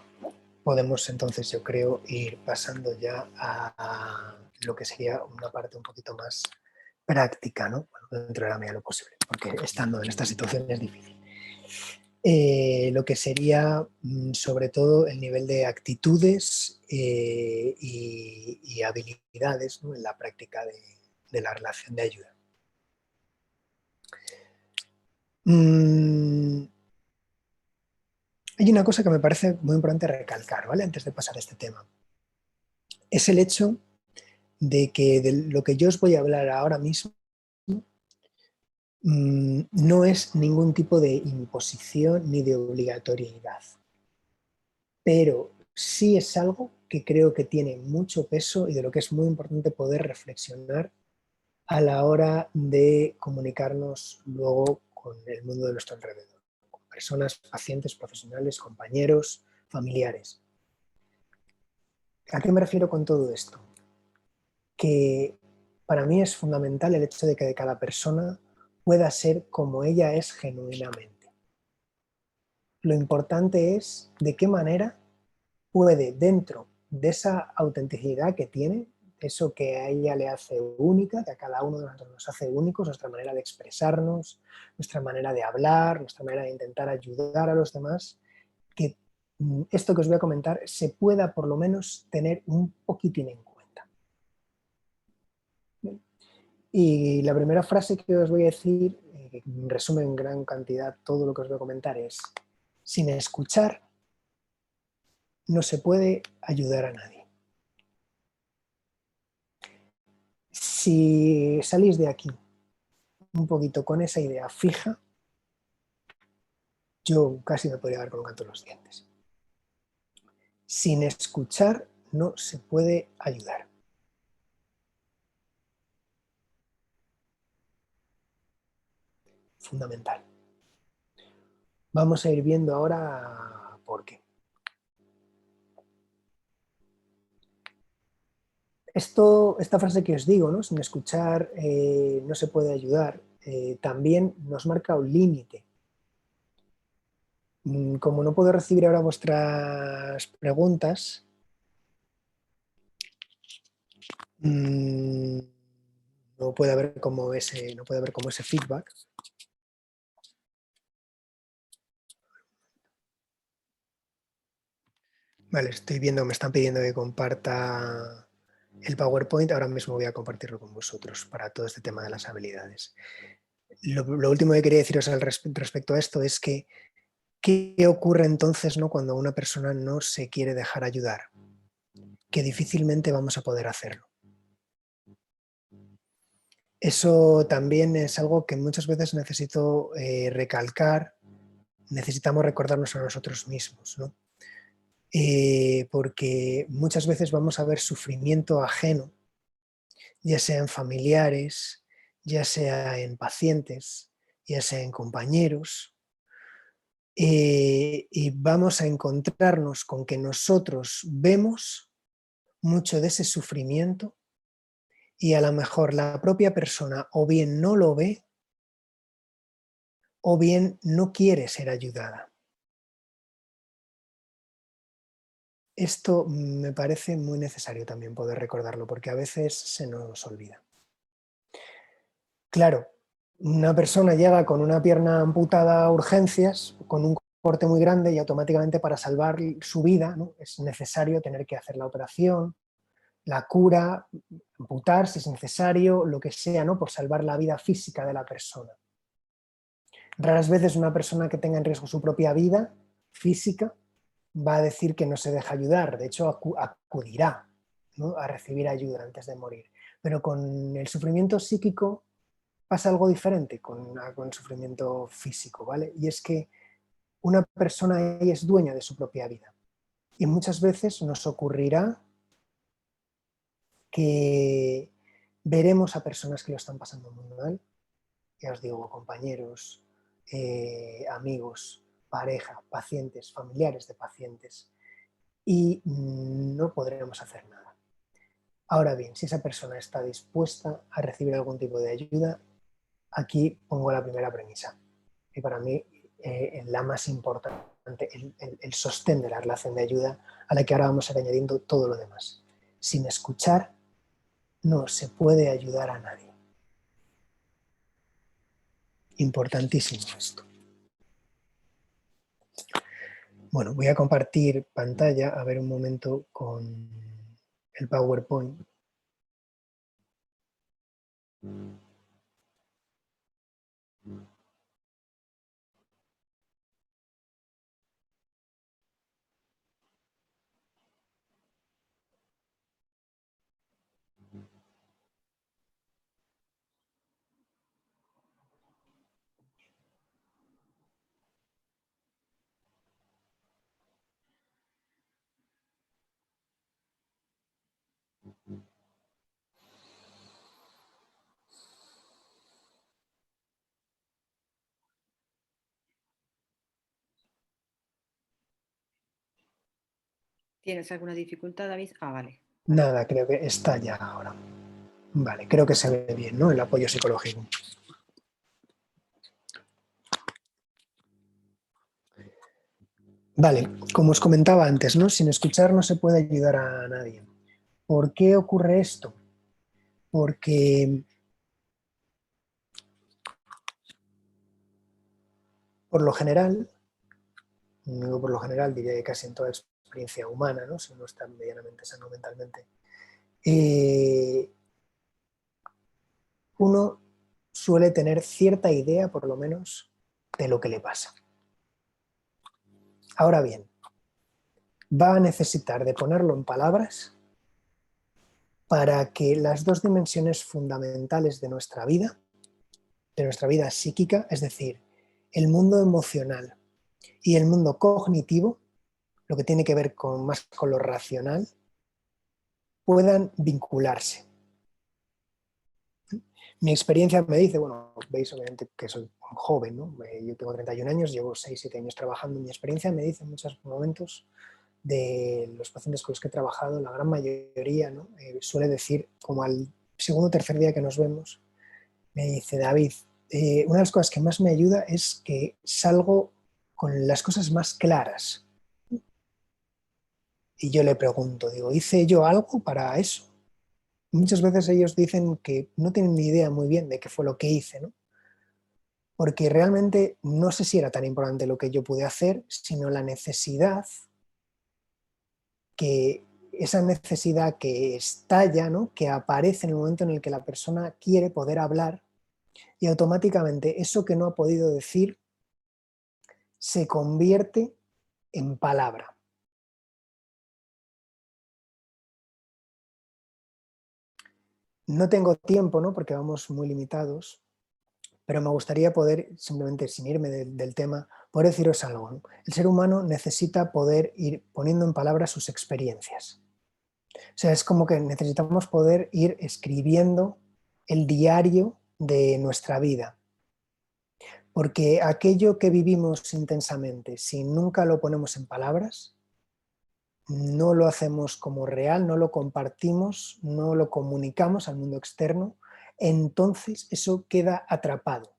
podemos entonces, yo creo, ir pasando ya a lo que sería una parte un poquito más práctica, ¿no? Bueno, dentro de la medida de lo posible, porque estando en esta situación es difícil. Lo que sería sobre todo el nivel de actitudes y habilidades, ¿no? En la práctica de la relación de ayuda. Hay una cosa que me parece muy importante recalcar, ¿vale? Antes de pasar a este tema. Es el hecho de que de lo que yo os voy a hablar ahora mismo no es ningún tipo de imposición ni de obligatoriedad, pero sí es algo que creo que tiene mucho peso y de lo que es muy importante poder reflexionar a la hora de comunicarnos luego con el mundo de nuestro alrededor, con personas, pacientes, profesionales, compañeros, familiares. ¿A qué me refiero con todo esto? Que para mí es fundamental el hecho de que cada persona pueda ser como ella es genuinamente. Lo importante es de qué manera puede, dentro de esa autenticidad que tiene, eso que a ella le hace única, que a cada uno de nosotros nos hace únicos, nuestra manera de expresarnos, nuestra manera de hablar, nuestra manera de intentar ayudar a los demás, que esto que os voy a comentar se pueda por lo menos tener un poquitín en cuenta. Y la primera frase que os voy a decir, que resume en gran cantidad todo lo que os voy a comentar, es: sin escuchar no se puede ayudar a nadie. Si salís de aquí un poquito con esa idea fija, yo casi me podría dar con un canto en los dientes. Sin escuchar no se puede ayudar. Fundamental. Vamos a ir viendo ahora por qué. Esta frase que os digo, ¿no? Sin escuchar no se puede ayudar, también nos marca un límite. Como no puedo recibir ahora vuestras preguntas, no puede haber como ese feedback. Vale, estoy viendo, me están pidiendo que comparta el PowerPoint, ahora mismo voy a compartirlo con vosotros para todo este tema de las habilidades. Lo último que quería deciros respecto a esto es que ¿qué ocurre entonces, ¿no?, cuando una persona no se quiere dejar ayudar? Que difícilmente vamos a poder hacerlo. Eso también es algo que muchas veces necesito recalcar, necesitamos recordarnos a nosotros mismos, ¿no? Porque muchas veces vamos a ver sufrimiento ajeno, ya sea en familiares, ya sea en pacientes, ya sea en compañeros, y vamos a encontrarnos con que nosotros vemos mucho de ese sufrimiento y a lo mejor la propia persona o bien no lo ve o bien no quiere ser ayudada. Esto me parece muy necesario también poder recordarlo porque a veces se nos olvida. Claro, una persona llega con una pierna amputada a urgencias, con un corte muy grande y automáticamente para salvar su vida, ¿no?, es necesario tener que hacer la operación, la cura, amputar si es necesario, lo que sea, ¿no?, por salvar la vida física de la persona. Raras veces una persona que tenga en riesgo su propia vida física va a decir que no se deja ayudar, de hecho acudirá, ¿no?, a recibir ayuda antes de morir. Pero con el sufrimiento psíquico pasa algo diferente con el sufrimiento físico, ¿vale? Y es que una persona es dueña de su propia vida. Y muchas veces nos ocurrirá que veremos a personas que lo están pasando muy mal, ya os digo, compañeros, amigos, pareja, pacientes, familiares de pacientes, y no podremos hacer nada. Ahora bien, si esa persona está dispuesta a recibir algún tipo de ayuda, aquí pongo la primera premisa, y para mí la más importante, el sostén de la relación de ayuda, a la que ahora vamos a ir añadiendo todo lo demás. Sin escuchar no se puede ayudar a nadie. Importantísimo esto. Bueno, voy a compartir pantalla, a ver un momento con el PowerPoint. ¿Tienes alguna dificultad, David? Ah, vale. Nada, creo que está ya ahora. Vale, creo que se ve bien, ¿no?, el apoyo psicológico. Vale, como os comentaba antes, ¿no? Sin escuchar no se puede ayudar a nadie. ¿Por qué ocurre esto? Porque, por lo general, no digo por lo general, diría que casi en toda experiencia humana, ¿no? Si uno está medianamente sano mentalmente, uno suele tener cierta idea, por lo menos, de lo que le pasa. Ahora bien, va a necesitar de ponerlo en palabras para que las dos dimensiones fundamentales de nuestra vida psíquica, es decir, el mundo emocional y el mundo cognitivo, lo que tiene que ver más con lo racional, puedan vincularse. Mi experiencia me dice, bueno, veis obviamente que soy joven, ¿no? Yo tengo 31 años, llevo 6-7 años trabajando. Mi experiencia me dice en muchos momentos de los pacientes con los que he trabajado, la gran mayoría, ¿no? Suele decir, como al segundo o tercer día que nos vemos, me dice: David, una de las cosas que más me ayuda es que salgo con las cosas más claras. Y yo le pregunto, digo, ¿hice yo algo para eso? Muchas veces ellos dicen que no tienen ni idea muy bien de qué fue lo que hice, ¿no? Porque realmente no sé si era tan importante lo que yo pude hacer, sino la necesidad esa necesidad que estalla, ¿no? Que aparece en el momento en el que la persona quiere poder hablar, y automáticamente eso que no ha podido decir se convierte en palabra. No tengo tiempo, ¿no? Porque vamos muy limitados, pero me gustaría poder, simplemente sin irme del tema, poder deciros algo, ¿no? El ser humano necesita poder ir poniendo en palabras sus experiencias. O sea, es como que necesitamos poder ir escribiendo el diario de nuestra vida. Porque aquello que vivimos intensamente, si nunca lo ponemos en palabras, no lo hacemos como real, no lo compartimos, no lo comunicamos al mundo externo, entonces eso queda atrapado.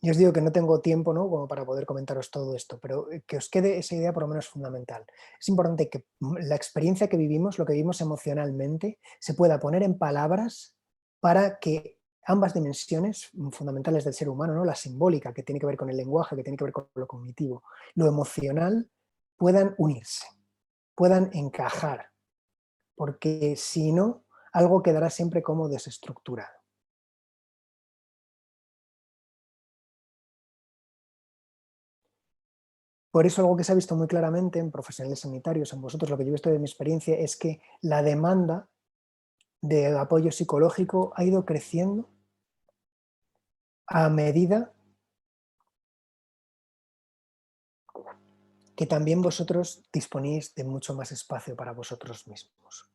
Y os digo que no tengo tiempo, ¿no?, como para poder comentaros todo esto, pero que os quede esa idea por lo menos fundamental. Es importante que la experiencia que vivimos, lo que vivimos emocionalmente, se pueda poner en palabras para que ambas dimensiones fundamentales del ser humano, ¿no?, la simbólica, que tiene que ver con el lenguaje, que tiene que ver con lo cognitivo, lo emocional, puedan unirse, puedan encajar, porque si no, algo quedará siempre como desestructurado. Por eso algo que se ha visto muy claramente en profesionales sanitarios, en vosotros, lo que yo he visto de mi experiencia, es que la demanda de apoyo psicológico ha ido creciendo a medida que también vosotros disponéis de mucho más espacio para vosotros mismos.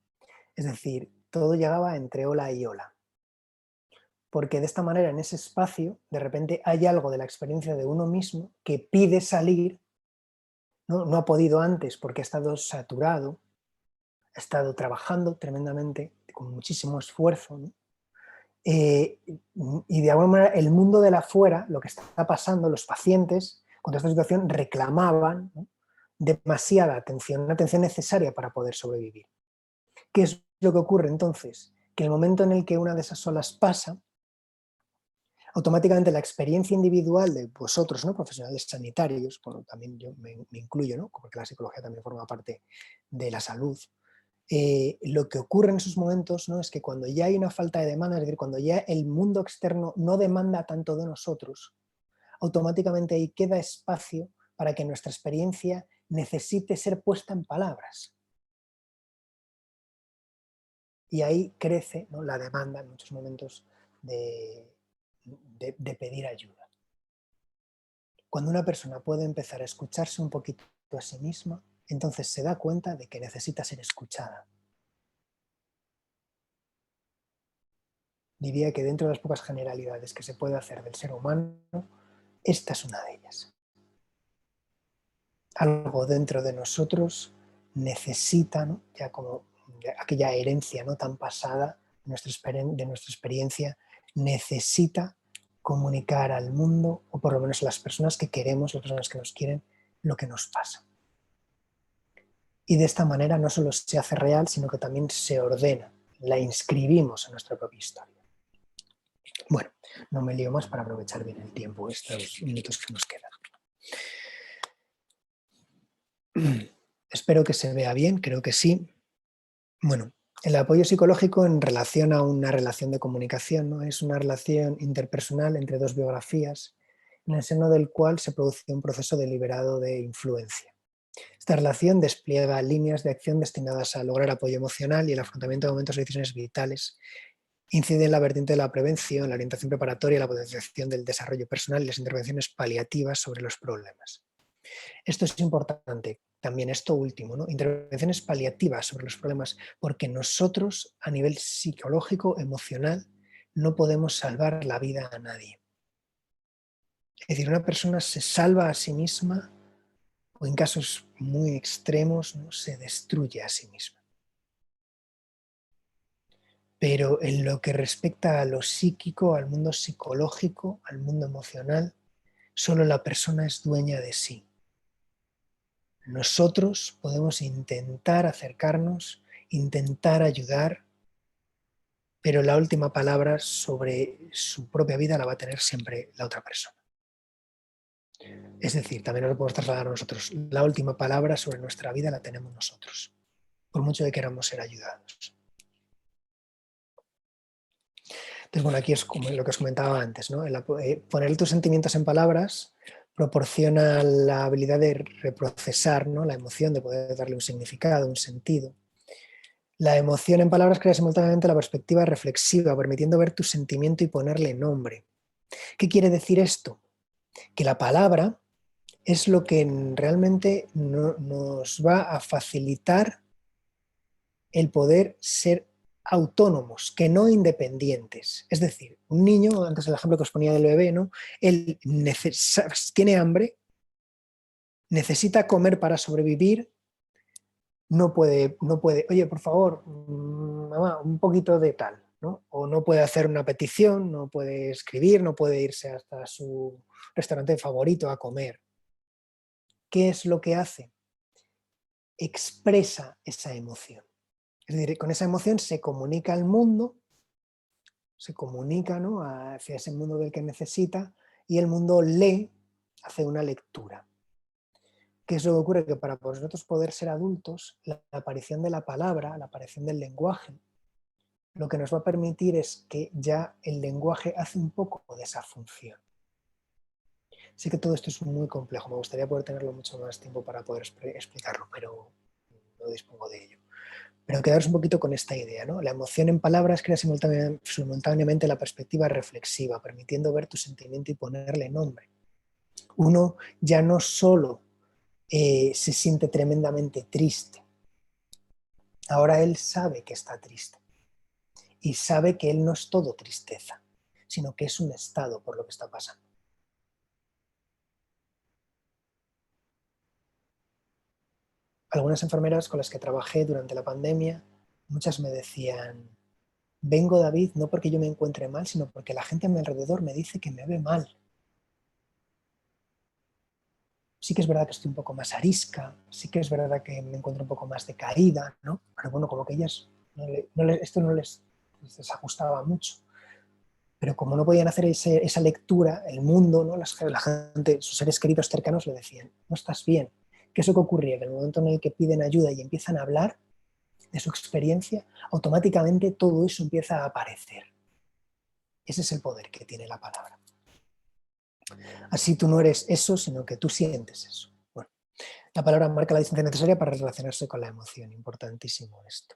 Es decir, todo llegaba entre ola y ola. Porque de esta manera, en ese espacio, de repente hay algo de la experiencia de uno mismo que pide salir, ¿no? No ha podido antes porque ha estado saturado, ha estado trabajando tremendamente, con muchísimo esfuerzo, ¿no? Y de alguna manera el mundo de la afuera, lo que está pasando, los pacientes contra esta situación reclamaban, ¿no?, demasiada atención, una atención necesaria para poder sobrevivir. ¿Qué es lo que ocurre entonces? Que en el momento en el que una de esas olas pasa, automáticamente la experiencia individual de vosotros, ¿no?, profesionales sanitarios, bueno, también yo me incluyo, ¿no?, porque la psicología también forma parte de la salud. Lo que ocurre en esos momentos, ¿no?, es que cuando ya hay una falta de demanda, es decir, cuando ya el mundo externo no demanda tanto de nosotros, automáticamente ahí queda espacio para que nuestra experiencia necesite ser puesta en palabras. Y ahí crece, ¿no?, la demanda en muchos momentos de pedir ayuda. Cuando una persona puede empezar a escucharse un poquito a sí misma, entonces se da cuenta de que necesita ser escuchada. Diría que dentro de las pocas generalidades que se puede hacer del ser humano, esta es una de ellas. Algo dentro de nosotros necesita, ¿no?, ya como aquella herencia no tan pasada de nuestra experiencia, necesita comunicar al mundo, o por lo menos a las personas que queremos, las personas que nos quieren, lo que nos pasa. Y de esta manera no solo se hace real, sino que también se ordena, la inscribimos en nuestra propia historia. Bueno, no me lío más para aprovechar bien el tiempo, estos minutos que nos quedan. Espero que se vea bien, creo que sí. Bueno, el apoyo psicológico en relación a una relación de comunicación, ¿no? Es una relación interpersonal entre dos biografías, en el seno del cual se produce un proceso deliberado de influencia. Esta relación despliega líneas de acción destinadas a lograr apoyo emocional y el afrontamiento de momentos de decisiones vitales. Incide en la vertiente de la prevención, la orientación preparatoria, la potenciación del desarrollo personal y las intervenciones paliativas sobre los problemas. Esto es importante, también esto último, ¿no? Intervenciones paliativas sobre los problemas, porque nosotros a nivel psicológico, emocional, no podemos salvar la vida a nadie. Es decir, una persona se salva a sí misma o en casos muy extremos, ¿no? Se destruye a sí misma. Pero en lo que respecta a lo psíquico, al mundo psicológico, al mundo emocional, solo la persona es dueña de sí. Nosotros podemos intentar acercarnos, intentar ayudar, pero la última palabra sobre su propia vida la va a tener siempre la otra persona. Es decir, también nos lo podemos trasladar a nosotros. La última palabra sobre nuestra vida la tenemos nosotros, por mucho que queramos ser ayudados. Entonces, bueno, aquí es como lo que os comentaba antes, ¿no? Poner tus sentimientos en palabras proporciona la habilidad de reprocesar, ¿no? La emoción, de poder darle un significado, un sentido. La emoción en palabras crea simultáneamente la perspectiva reflexiva, permitiendo ver tu sentimiento y ponerle nombre. ¿Qué quiere decir esto? Que la palabra es lo que realmente nos va a facilitar el poder ser autónomos, que no independientes. Es decir, un niño, antes el ejemplo que os ponía del bebé, ¿no? Él tiene hambre, necesita comer para sobrevivir, no puede, oye, por favor, mamá, un poquito de tal, ¿no? O no puede hacer una petición, no puede escribir, no puede irse hasta su restaurante favorito a comer. ¿Qué es lo que hace? Expresa esa emoción. Es decir, con esa emoción se comunica al mundo, se comunica, ¿no? Hacia ese mundo del que necesita, y el mundo lee, hace una lectura. ¿Qué es lo que ocurre? Que para nosotros poder ser adultos, la aparición de la palabra, la aparición del lenguaje, lo que nos va a permitir es que ya el lenguaje hace un poco de esa función. Sé que todo esto es muy complejo, me gustaría poder tenerlo mucho más tiempo para poder explicarlo, pero no dispongo de ello. Pero quedaros un poquito con esta idea, ¿no? La emoción en palabras crea simultáneamente la perspectiva reflexiva, permitiendo ver tu sentimiento y ponerle nombre. Uno ya no solo se siente tremendamente triste, ahora él sabe que está triste y sabe que él no es todo tristeza, sino que es un estado por lo que está pasando. Algunas enfermeras con las que trabajé durante la pandemia, muchas me decían: vengo, David, no porque yo me encuentre mal, sino porque la gente a mi alrededor me dice que me ve mal. Sí que es verdad que estoy un poco más arisca, sí que es verdad que me encuentro un poco más decaída, ¿no? Pero bueno, como que ellas, esto no les ajustaba mucho. Pero como no podían hacer esa lectura, el mundo, ¿no? La gente, sus seres queridos cercanos le decían: no estás bien. ¿Qué es lo que ocurría? Que en el momento en el que piden ayuda y empiezan a hablar de su experiencia, automáticamente todo eso empieza a aparecer. Ese es el poder que tiene la palabra. Así tú no eres eso, sino que tú sientes eso. Bueno, la palabra marca la distancia necesaria para relacionarse con la emoción. Importantísimo esto.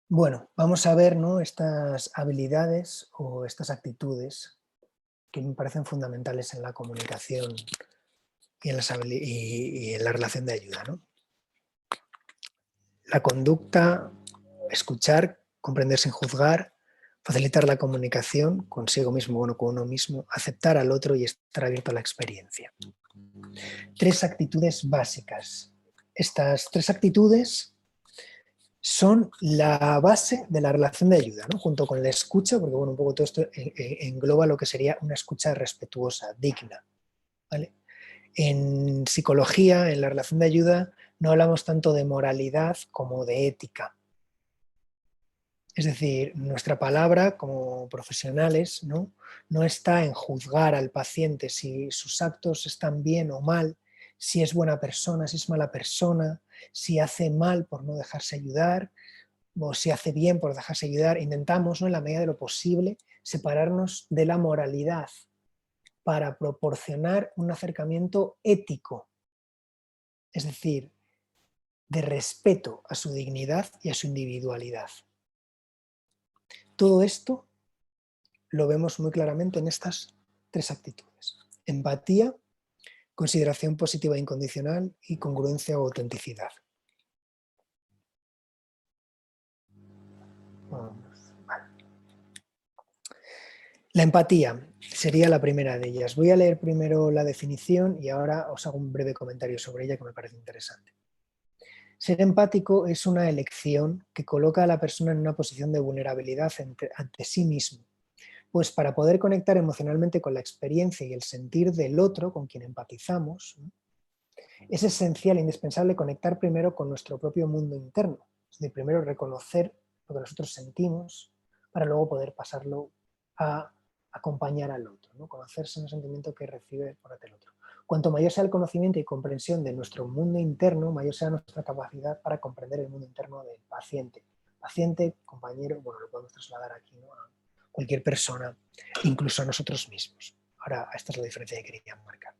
Bueno, vamos a ver, ¿no?, estas habilidades o estas actitudes que me parecen fundamentales en la comunicación y en la relación de ayuda, ¿no? La conducta, escuchar, comprender sin juzgar, facilitar la comunicación consigo mismo, bueno, con uno mismo, aceptar al otro y estar abierto a la experiencia. 3 actitudes básicas. Estas 3 actitudes son la base de la relación de ayuda, ¿no? Junto con la escucha, porque bueno, un poco todo esto engloba lo que sería una escucha respetuosa, digna, ¿vale? En psicología, en la relación de ayuda, no hablamos tanto de moralidad como de ética. Es decir, nuestra palabra como profesionales no está en juzgar al paciente si sus actos están bien o mal, si es buena persona, si es mala persona, si hace mal por no dejarse ayudar o si hace bien por dejarse ayudar. Intentamos, ¿no?, en la medida de lo posible, separarnos de la moralidad para proporcionar un acercamiento ético, es decir, de respeto a su dignidad y a su individualidad. Todo esto lo vemos muy claramente en estas tres actitudes: empatía, consideración positiva e incondicional y congruencia o autenticidad. Vale. La empatía sería la primera de ellas. Voy a leer primero la definición y ahora os hago un breve comentario sobre ella que me parece interesante. Ser empático es una elección que coloca a la persona en una posición de vulnerabilidad ante sí mismo, pues para poder conectar emocionalmente con la experiencia y el sentir del otro con quien empatizamos, ¿no?, es esencial e indispensable conectar primero con nuestro propio mundo interno, es decir, primero reconocer lo que nosotros sentimos para luego poder pasarlo a acompañar al otro, ¿no? Conocerse en el sentimiento que recibe por el otro. Cuanto mayor sea el conocimiento y comprensión de nuestro mundo interno, mayor sea nuestra capacidad para comprender el mundo interno del paciente. Paciente, compañero, bueno, lo podemos trasladar aquí, ¿no?, a cualquier persona, incluso a nosotros mismos. Ahora, esta es la diferencia que quería marcar.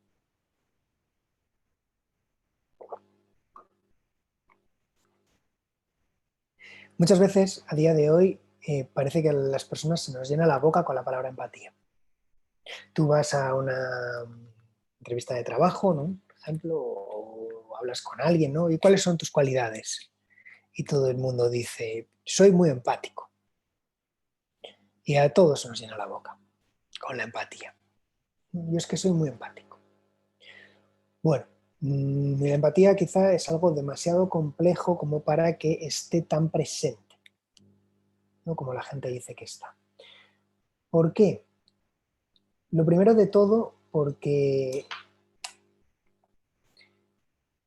Muchas veces, a día de hoy, parece que a las personas se nos llena la boca con la palabra empatía. Tú vas a una entrevista de trabajo, ¿no?, por ejemplo, o hablas con alguien, ¿no?, ¿y cuáles son tus cualidades? Y todo el mundo dice, soy muy empático. Y a todos se nos llena la boca con la empatía. Yo es que soy muy empático. Bueno, la empatía quizá es algo demasiado complejo como para que esté tan presente, ¿no?, como la gente dice que está. ¿Por qué? Lo primero de todo, porque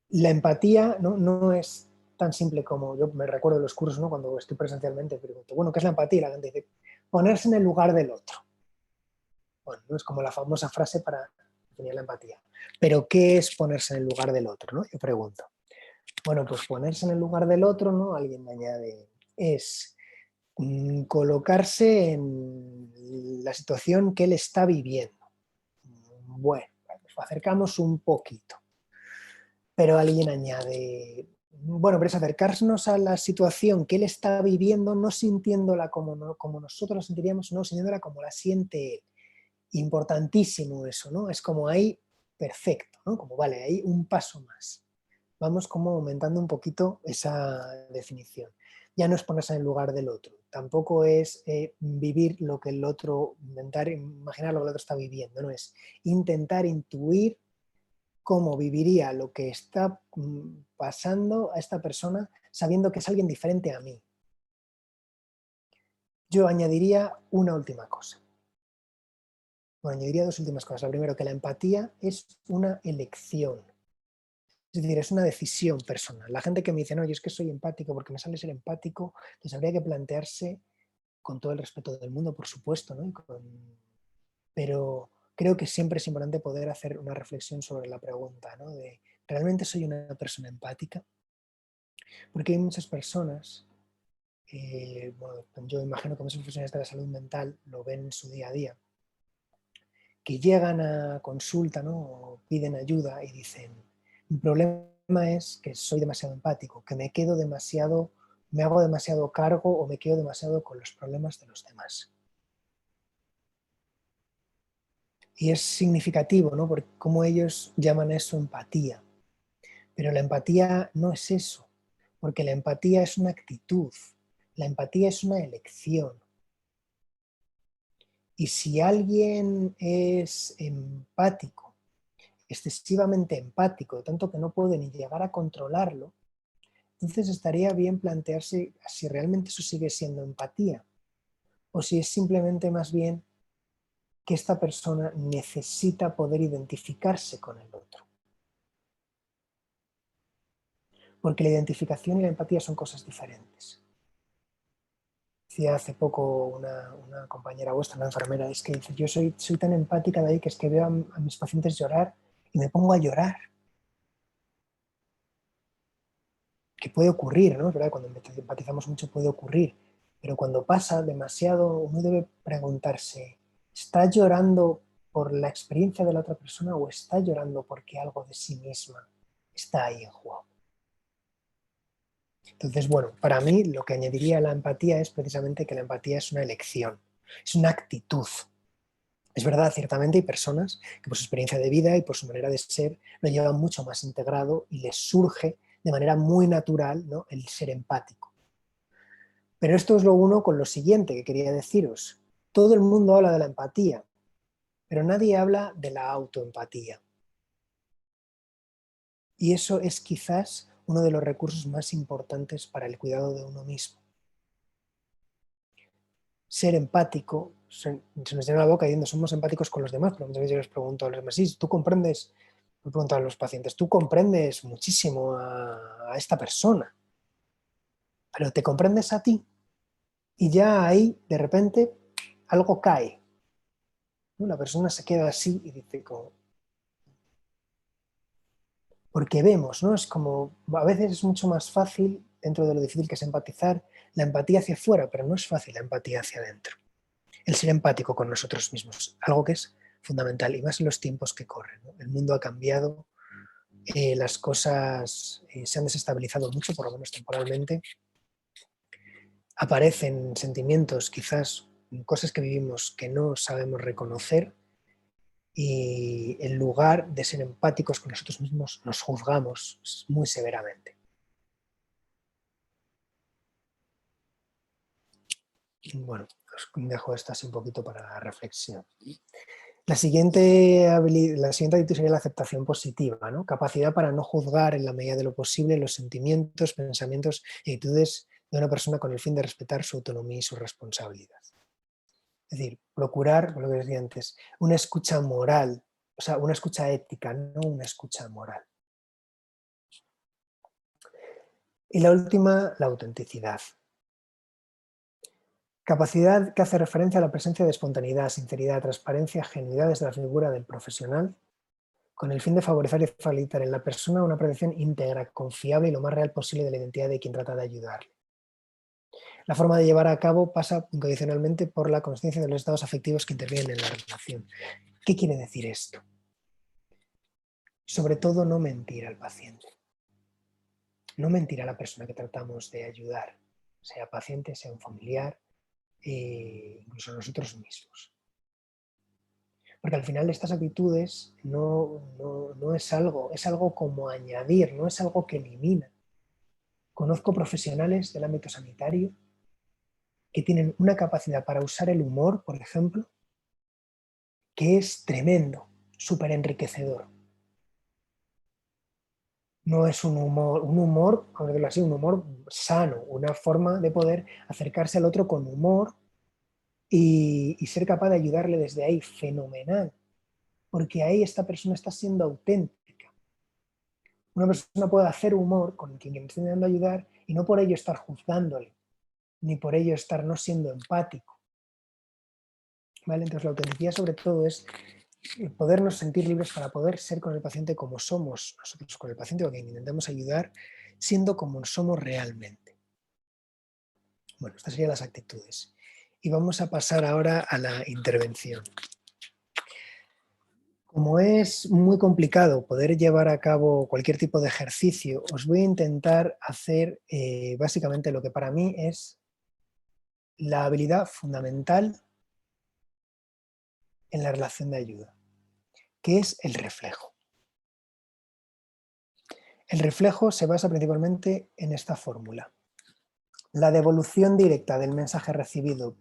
la empatía no es tan simple como, yo me recuerdo de los cursos, ¿no?, cuando estoy presencialmente, pregunto, bueno, ¿qué es la empatía? Y la gente dice, ponerse en el lugar del otro. Bueno, no es como la famosa frase para definir la empatía. Pero, ¿qué es ponerse en el lugar del otro, ¿no?, yo pregunto. Bueno, pues ponerse en el lugar del otro, ¿no?, alguien me añade, es colocarse en la situación que él está viviendo. Bueno, pues acercamos un poquito. Pero alguien añade, bueno, pero es acercarnos a la situación que él está viviendo, no sintiéndola como nosotros la sentiríamos, no sintiéndola como la siente él. Importantísimo eso, ¿no? Es como ahí, perfecto, ¿no? Como vale, ahí un paso más. Vamos como aumentando un poquito esa definición. Ya no es ponerse en el lugar del otro, tampoco es vivir lo que el otro, intentar imaginar lo que el otro está viviendo, no es intentar intuir cómo viviría lo que está pasando a esta persona sabiendo que es alguien diferente a mí. Yo añadiría una última cosa. Bueno, añadiría dos últimas cosas. La primera, que la empatía es una elección. Es decir, es una decisión personal. La gente que me dice, no, yo es que soy empático porque me sale ser empático, pues habría que plantearse, con todo el respeto del mundo, por supuesto, ¿no? Pero creo que siempre es importante poder hacer una reflexión sobre la pregunta, ¿no?, de, ¿realmente soy una persona empática? Porque hay muchas personas, bueno, yo imagino que muchos profesionales de la salud mental lo ven en su día a día, que llegan a consulta, ¿no?, o piden ayuda y dicen, mi problema es que soy demasiado empático, que me hago demasiado cargo o me quedo demasiado con los problemas de los demás. Y es significativo, ¿no?, porque cómo ellos llaman eso empatía. Pero la empatía no es eso, porque la empatía es una actitud, la empatía es una elección. Y si alguien es empático, excesivamente empático, tanto que no puede ni llegar a controlarlo, Entonces estaría bien plantearse si realmente eso sigue siendo empatía o si es simplemente más bien que esta persona necesita poder identificarse con el otro. Porque la identificación y la empatía son cosas diferentes. Decía hace poco una compañera vuestra, una enfermera, es que dice, yo soy tan empática de ahí que es que veo a mis pacientes llorar y me pongo a llorar. Que puede ocurrir, ¿no? Es verdad, cuando empatizamos mucho puede ocurrir, pero cuando pasa demasiado uno debe preguntarse, ¿está llorando por la experiencia de la otra persona o está llorando porque algo de sí misma está ahí en juego? Entonces, bueno, para mí lo que añadiría a la empatía es precisamente que la empatía es una elección, es una actitud. Es verdad, ciertamente hay personas que por su experiencia de vida y por su manera de ser lo llevan mucho más integrado y les surge de manera muy natural, ¿no?, el ser empático. Pero esto es lo uno con lo siguiente que quería deciros. Todo el mundo habla de la empatía, pero nadie habla de la autoempatía. Y eso es quizás uno de los recursos más importantes para el cuidado de uno mismo. Ser empático, se nos llena la boca diciendo somos empáticos con los demás, pero muchas veces yo les pregunto a los demás, sí, tú comprendes, me pregunto a los pacientes, tú comprendes muchísimo a esta persona, pero ¿te comprendes a ti? Y ya ahí, de repente, algo cae. La persona se queda así y dice como... Porque vemos, ¿no? Es como, a veces es mucho más fácil, dentro de lo difícil que es empatizar, la empatía hacia afuera, pero no es fácil la empatía hacia adentro. El ser empático con nosotros mismos, algo que es fundamental, y más en los tiempos que corren, ¿no? El mundo ha cambiado, las cosas se han desestabilizado mucho, por lo menos temporalmente. Aparecen sentimientos, quizás cosas que vivimos que no sabemos reconocer, y en lugar de ser empáticos con nosotros mismos, nos juzgamos muy severamente. Bueno, os dejo esto así un poquito para la reflexión. La siguiente actitud sería la aceptación positiva, ¿no? Capacidad para no juzgar en la medida de lo posible los sentimientos, pensamientos y actitudes de una persona con el fin de respetar su autonomía y su responsabilidad. Es decir, procurar, lo que decía antes, una escucha moral, o sea, una escucha ética, no una escucha moral. Y la última, la autenticidad. Capacidad que hace referencia a la presencia de espontaneidad, sinceridad, transparencia, genuidad desde la figura del profesional, con el fin de favorecer y facilitar en la persona una percepción íntegra, confiable y lo más real posible de la identidad de quien trata de ayudarle. La forma de llevar a cabo pasa incondicionalmente por la consciencia de los estados afectivos que intervienen en la relación. ¿Qué quiere decir esto? Sobre todo, no mentir al paciente. No mentir a la persona que tratamos de ayudar, sea paciente, sea un familiar, incluso nosotros mismos. Porque al final estas actitudes no es algo como añadir, no es algo que elimina. Conozco profesionales del ámbito sanitario que tienen una capacidad para usar el humor, por ejemplo, que es tremendo, súper enriquecedor. No es un humor, vamos a decirlo así, un humor sano, una forma de poder acercarse al otro con humor y ser capaz de ayudarle desde ahí, fenomenal. Porque ahí esta persona está siendo auténtica. Una persona puede hacer humor con quien le está intentando ayudar y no por ello estar juzgándole, ni por ello estar no siendo empático. ¿Vale? Entonces la autenticidad sobre todo es podernos sentir libres para poder ser con el paciente como somos nosotros con el paciente o a quien intentamos ayudar, siendo como somos realmente. Bueno, estas serían las actitudes. Y vamos a pasar ahora a la intervención. Como es muy complicado poder llevar a cabo cualquier tipo de ejercicio, os voy a intentar hacer básicamente lo que para mí es la habilidad fundamental en la relación de ayuda, que es el reflejo. El reflejo se basa principalmente en esta fórmula. La devolución directa del mensaje recibido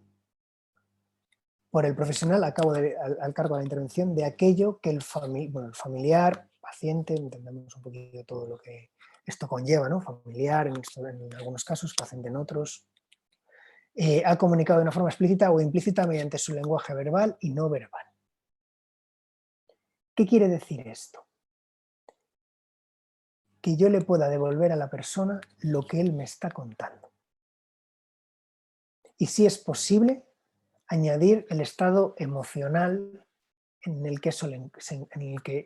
por el profesional al cargo de la intervención de aquello que el familiar, paciente, entendemos un poquito todo lo que esto conlleva, ¿no? Familiar en algunos casos, paciente en otros, ha comunicado de una forma explícita o implícita mediante su lenguaje verbal y no verbal. ¿Qué quiere decir esto? Que yo le pueda devolver a la persona lo que él me está contando. Y si es posible, añadir el estado emocional en el que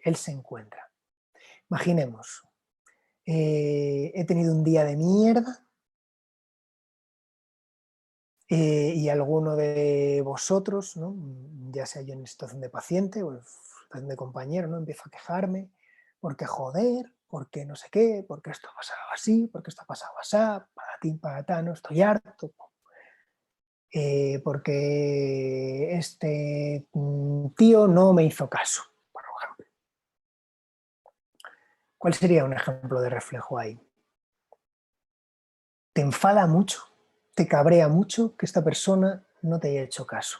él se encuentra. Imaginemos, he tenido un día de mierda y alguno de vosotros, ¿no? Ya sea yo en situación de paciente o en situación de compañero, ¿no? Empiezo a quejarme porque joder, porque no sé qué, porque esto ha pasado así, porque esto ha pasado así, patatín, patatán, no estoy harto, porque este tío no me hizo caso, por ejemplo. ¿Cuál sería un ejemplo de reflejo ahí? Te enfada mucho, te cabrea mucho que esta persona no te haya hecho caso.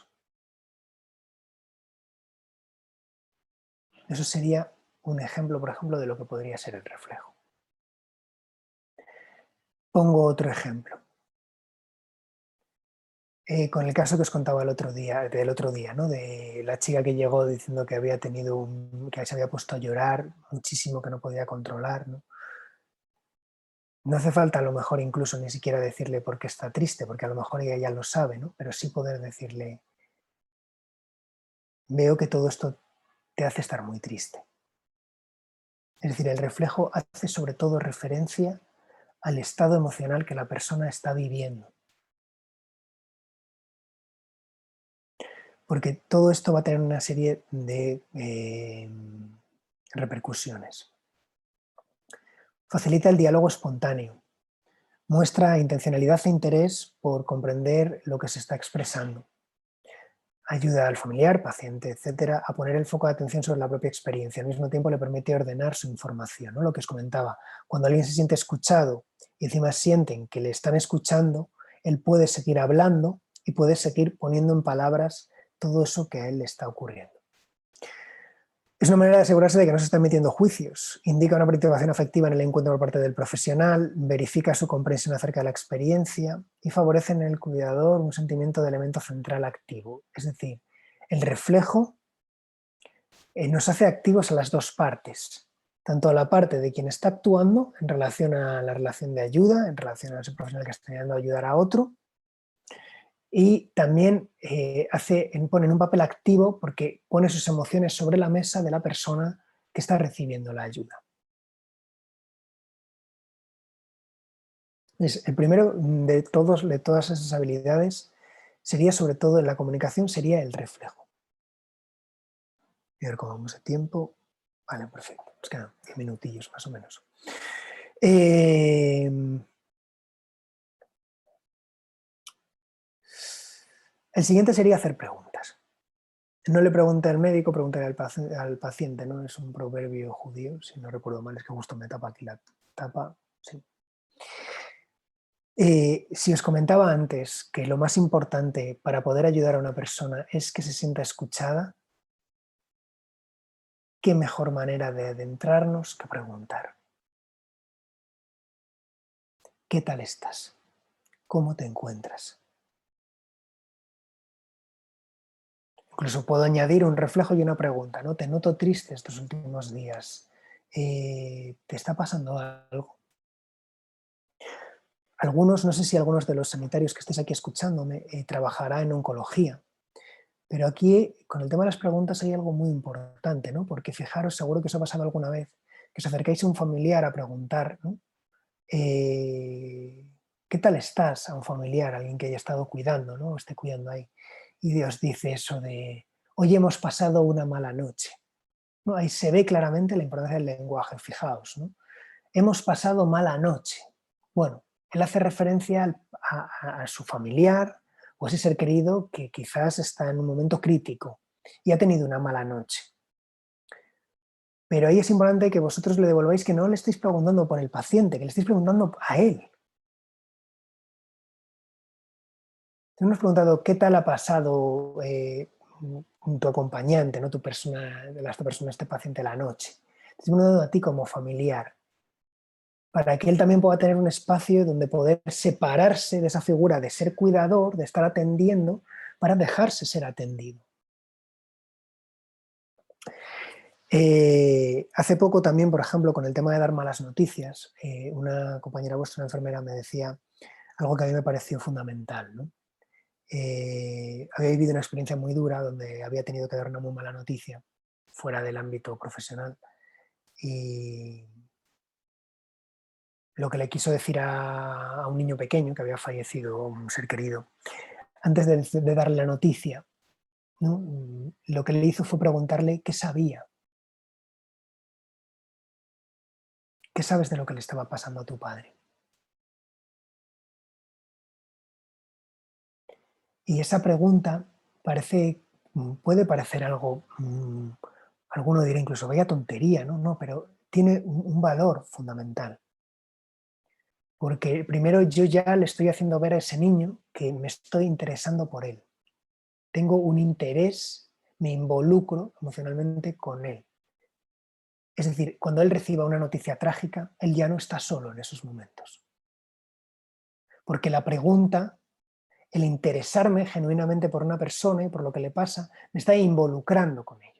Eso sería un ejemplo, por ejemplo, de lo que podría ser el reflejo. Pongo otro ejemplo. Con el caso que os contaba del otro día, ¿no? De la chica que llegó diciendo que había tenido que se había puesto a llorar muchísimo, que no podía controlar, ¿no? No hace falta a lo mejor incluso ni siquiera decirle por qué está triste, porque a lo mejor ella ya lo sabe, ¿no? Pero sí poder decirle, veo que todo esto te hace estar muy triste. Es decir, el reflejo hace sobre todo referencia al estado emocional que la persona está viviendo. Porque todo esto va a tener una serie de repercusiones. Facilita el diálogo espontáneo. Muestra intencionalidad e interés por comprender lo que se está expresando. Ayuda al familiar, paciente, etcétera, a poner el foco de atención sobre la propia experiencia. Al mismo tiempo le permite ordenar su información, ¿no? Lo que os comentaba. Cuando alguien se siente escuchado y encima sienten que le están escuchando, él puede seguir hablando y puede seguir poniendo en palabras todo eso que a él le está ocurriendo. Es una manera de asegurarse de que no se están metiendo juicios. Indica una participación afectiva en el encuentro por parte del profesional, verifica su comprensión acerca de la experiencia y favorece en el cuidador un sentimiento de elemento central activo. Es decir, el reflejo nos hace activos a las dos partes, tanto a la parte de quien está actuando en relación a la relación de ayuda, en relación a ese profesional que está intentando ayudar a otro, y también pone en un papel activo porque pone sus emociones sobre la mesa de la persona que está recibiendo la ayuda. El primero de todas esas habilidades sería, sobre todo en la comunicación, sería el reflejo. Y a ver cómo vamos de tiempo. Vale, perfecto. Nos quedan 10 minutillos más o menos. El siguiente sería hacer preguntas. No le pregunte al médico, pregúntale al paciente, ¿no? Es un proverbio judío, si no recuerdo mal, es que justo me tapa aquí la tapa. Sí. Si os comentaba antes que lo más importante para poder ayudar a una persona es que se sienta escuchada, qué mejor manera de adentrarnos que preguntar. ¿Qué tal estás? ¿Cómo te encuentras? Incluso puedo añadir un reflejo y una pregunta, ¿no? Te noto triste estos últimos días. ¿Te está pasando algo? No sé si algunos de los sanitarios que estéis aquí escuchándome trabajará en oncología, pero aquí con el tema de las preguntas hay algo muy importante, ¿no? Porque fijaros, seguro que os ha pasado alguna vez, que os acercáis a un familiar a preguntar, ¿no? ¿Qué tal estás? A un familiar, a alguien que haya estado cuidando, ¿no? O esté cuidando ahí. Y Dios dice eso de, hoy hemos pasado una mala noche, ¿no? Ahí se ve claramente la importancia del lenguaje, fijaos, ¿no? Hemos pasado mala noche. Bueno, él hace referencia a su familiar o a ese ser querido que quizás está en un momento crítico y ha tenido una mala noche. Pero ahí es importante que vosotros le devolváis que no le estáis preguntando por el paciente, que le estáis preguntando a él. Te hemos preguntado qué tal ha pasado tu acompañante, ¿no? Esta persona, este paciente la noche. Te estoy preguntando a ti como familiar. para que él también pueda tener un espacio donde poder separarse de esa figura de ser cuidador, de estar atendiendo, para dejarse ser atendido. Hace poco también, por ejemplo, con el tema de dar malas noticias, una compañera vuestra, una enfermera, me decía algo que a mí me pareció fundamental, ¿no? Había vivido una experiencia muy dura donde había tenido que dar una muy mala noticia fuera del ámbito profesional y lo que le quiso decir a un niño pequeño que había fallecido, un ser querido, antes de darle la noticia, ¿no? Lo que le hizo fue preguntarle qué sabía. ¿Qué sabes de lo que le estaba pasando a tu padre? Y esa pregunta puede parecer algo, alguno dirá incluso, vaya tontería, ¿no? No, pero tiene un valor fundamental. Porque primero yo ya le estoy haciendo ver a ese niño que me estoy interesando por él. Tengo un interés, me involucro emocionalmente con él. Es decir, cuando él reciba una noticia trágica, él ya no está solo en esos momentos. Porque la pregunta, el interesarme genuinamente por una persona y por lo que le pasa, me está involucrando con ello.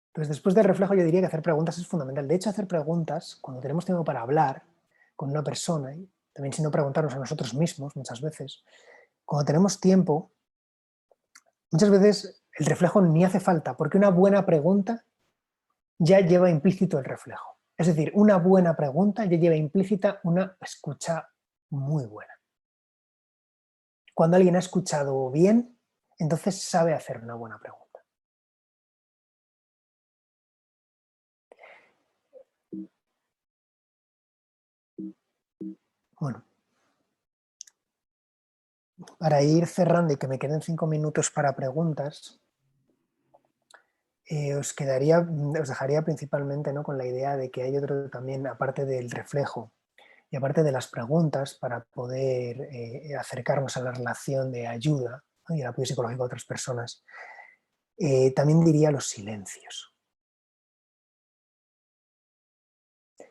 Entonces, después del reflejo, yo diría que hacer preguntas es fundamental. De hecho, hacer preguntas, cuando tenemos tiempo para hablar con una persona, y también si no preguntarnos a nosotros mismos muchas veces, cuando tenemos tiempo, muchas veces el reflejo ni hace falta, porque una buena pregunta ya lleva implícito el reflejo. Es decir, una buena pregunta ya lleva implícita una escucha muy buena. Cuando alguien ha escuchado bien, entonces sabe hacer una buena pregunta. Bueno, para ir cerrando y que me queden 5 minutos para preguntas, os dejaría principalmente, ¿no?, con la idea de que hay otro también, aparte del reflejo y aparte de las preguntas, para poder acercarnos a la relación de ayuda, ¿no?, y el apoyo psicológico a otras personas, también diría los silencios.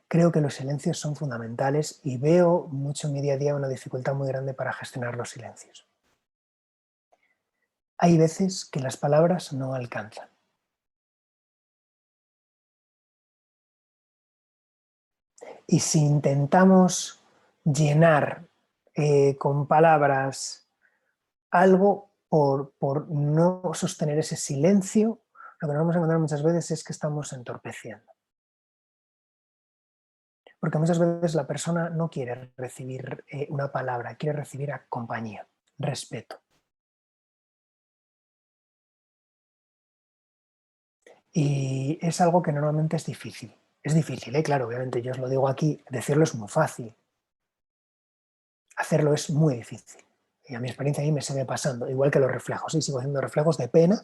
Creo que los silencios son fundamentales y veo mucho en mi día a día una dificultad muy grande para gestionar los silencios. Hay veces que las palabras no alcanzan. Y si intentamos llenar con palabras algo por no sostener ese silencio, lo que nos vamos a encontrar muchas veces es que estamos entorpeciendo. Porque muchas veces la persona no quiere recibir una palabra, quiere recibir compañía, respeto. Y es algo que normalmente es difícil. Es difícil, claro, obviamente yo os lo digo aquí, decirlo es muy fácil, hacerlo es muy difícil. Y a mi experiencia a mí me sigue pasando, igual que los reflejos, ¿sí? Sigo haciendo reflejos de pena,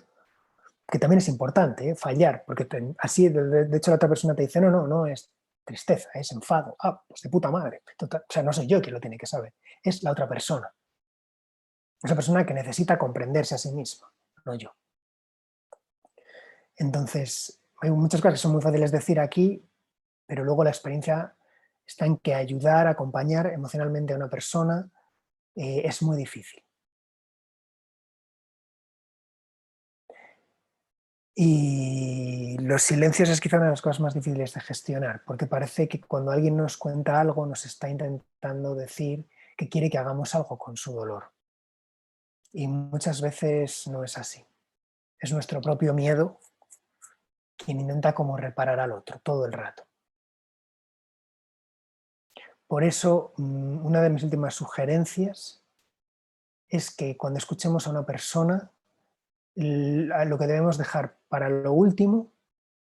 que también es importante, fallar, porque así de hecho la otra persona te dice, no es tristeza, es enfado, pues de puta madre. Total, o sea, no soy yo quien lo tiene que saber, es la otra persona. Esa persona que necesita comprenderse a sí misma, no yo. Entonces, hay muchas cosas que son muy fáciles de decir aquí, pero luego la experiencia está en que ayudar, acompañar emocionalmente a una persona es muy difícil. Y los silencios es quizá una de las cosas más difíciles de gestionar, porque parece que cuando alguien nos cuenta algo nos está intentando decir que quiere que hagamos algo con su dolor. Y muchas veces no es así. Es nuestro propio miedo quien intenta como reparar al otro todo el rato. Por eso, una de mis últimas sugerencias es que cuando escuchemos a una persona, lo que debemos dejar para lo último,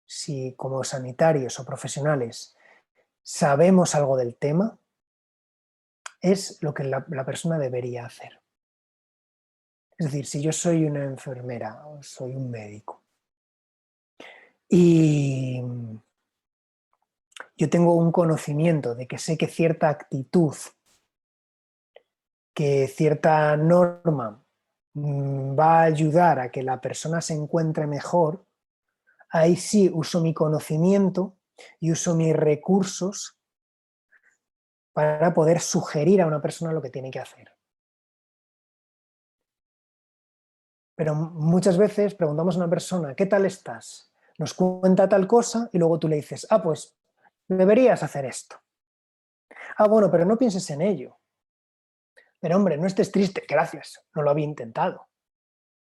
si como sanitarios o profesionales sabemos algo del tema, es lo que la persona debería hacer. Es decir, si yo soy una enfermera o soy un médico y yo tengo un conocimiento de que sé que cierta actitud, que cierta norma va a ayudar a que la persona se encuentre mejor, ahí sí uso mi conocimiento y uso mis recursos para poder sugerir a una persona lo que tiene que hacer. Pero muchas veces preguntamos a una persona, ¿qué tal estás? Nos cuenta tal cosa y luego tú le dices, ah, pues deberías hacer esto. Ah, bueno, pero no pienses en ello. Pero hombre, no estés triste, gracias, no lo había intentado.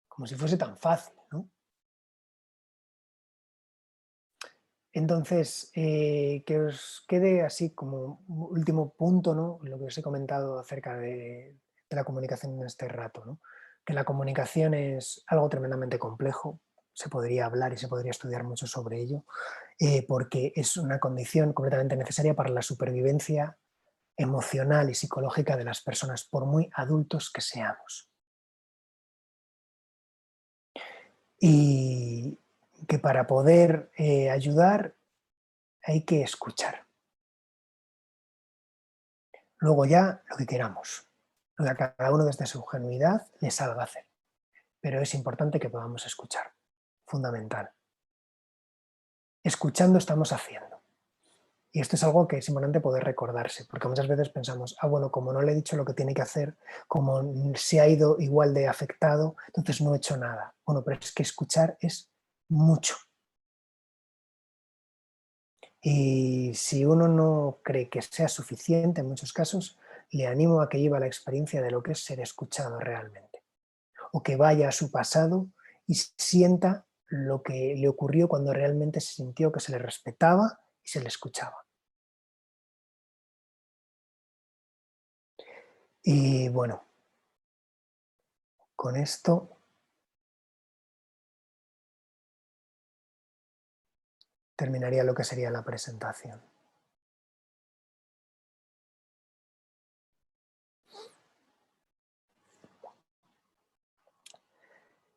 Como si fuese tan fácil, ¿no? Entonces, que os quede así como último punto, ¿no? Lo que os he comentado acerca de la comunicación en este rato, ¿no? Que la comunicación es algo tremendamente complejo, se podría hablar y se podría estudiar mucho sobre ello, porque es una condición completamente necesaria para la supervivencia emocional y psicológica de las personas, por muy adultos que seamos. Y que para poder ayudar hay que escuchar. Luego ya lo que queramos, lo que a cada uno desde su genuidad le salga hacer. Pero es importante que podamos escuchar, fundamental. Escuchando estamos haciendo. Y esto es algo que es importante poder recordarse, porque muchas veces pensamos, ah, bueno, como no le he dicho lo que tiene que hacer, como se ha ido igual de afectado, entonces no he hecho nada. Bueno, pero es que escuchar es mucho. Y si uno no cree que sea suficiente en muchos casos, le animo a que lleve la experiencia de lo que es ser escuchado realmente. O que vaya a su pasado y sienta lo que le ocurrió cuando realmente se sintió que se le respetaba y se le escuchaba. Y bueno, con esto terminaría lo que sería la presentación.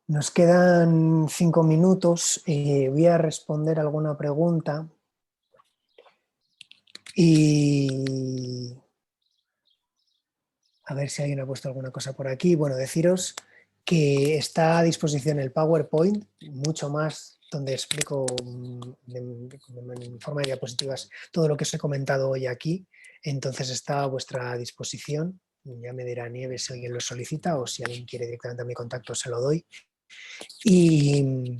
Nos quedan 5 minutos, voy a responder alguna pregunta y a ver si alguien ha puesto alguna cosa por aquí. Bueno, deciros que está a disposición el PowerPoint, mucho más, donde explico en forma de diapositivas todo lo que os he comentado hoy aquí. Entonces está a vuestra disposición. Ya me dirá Nieves si alguien lo solicita o si alguien quiere directamente a mi contacto se lo doy. Y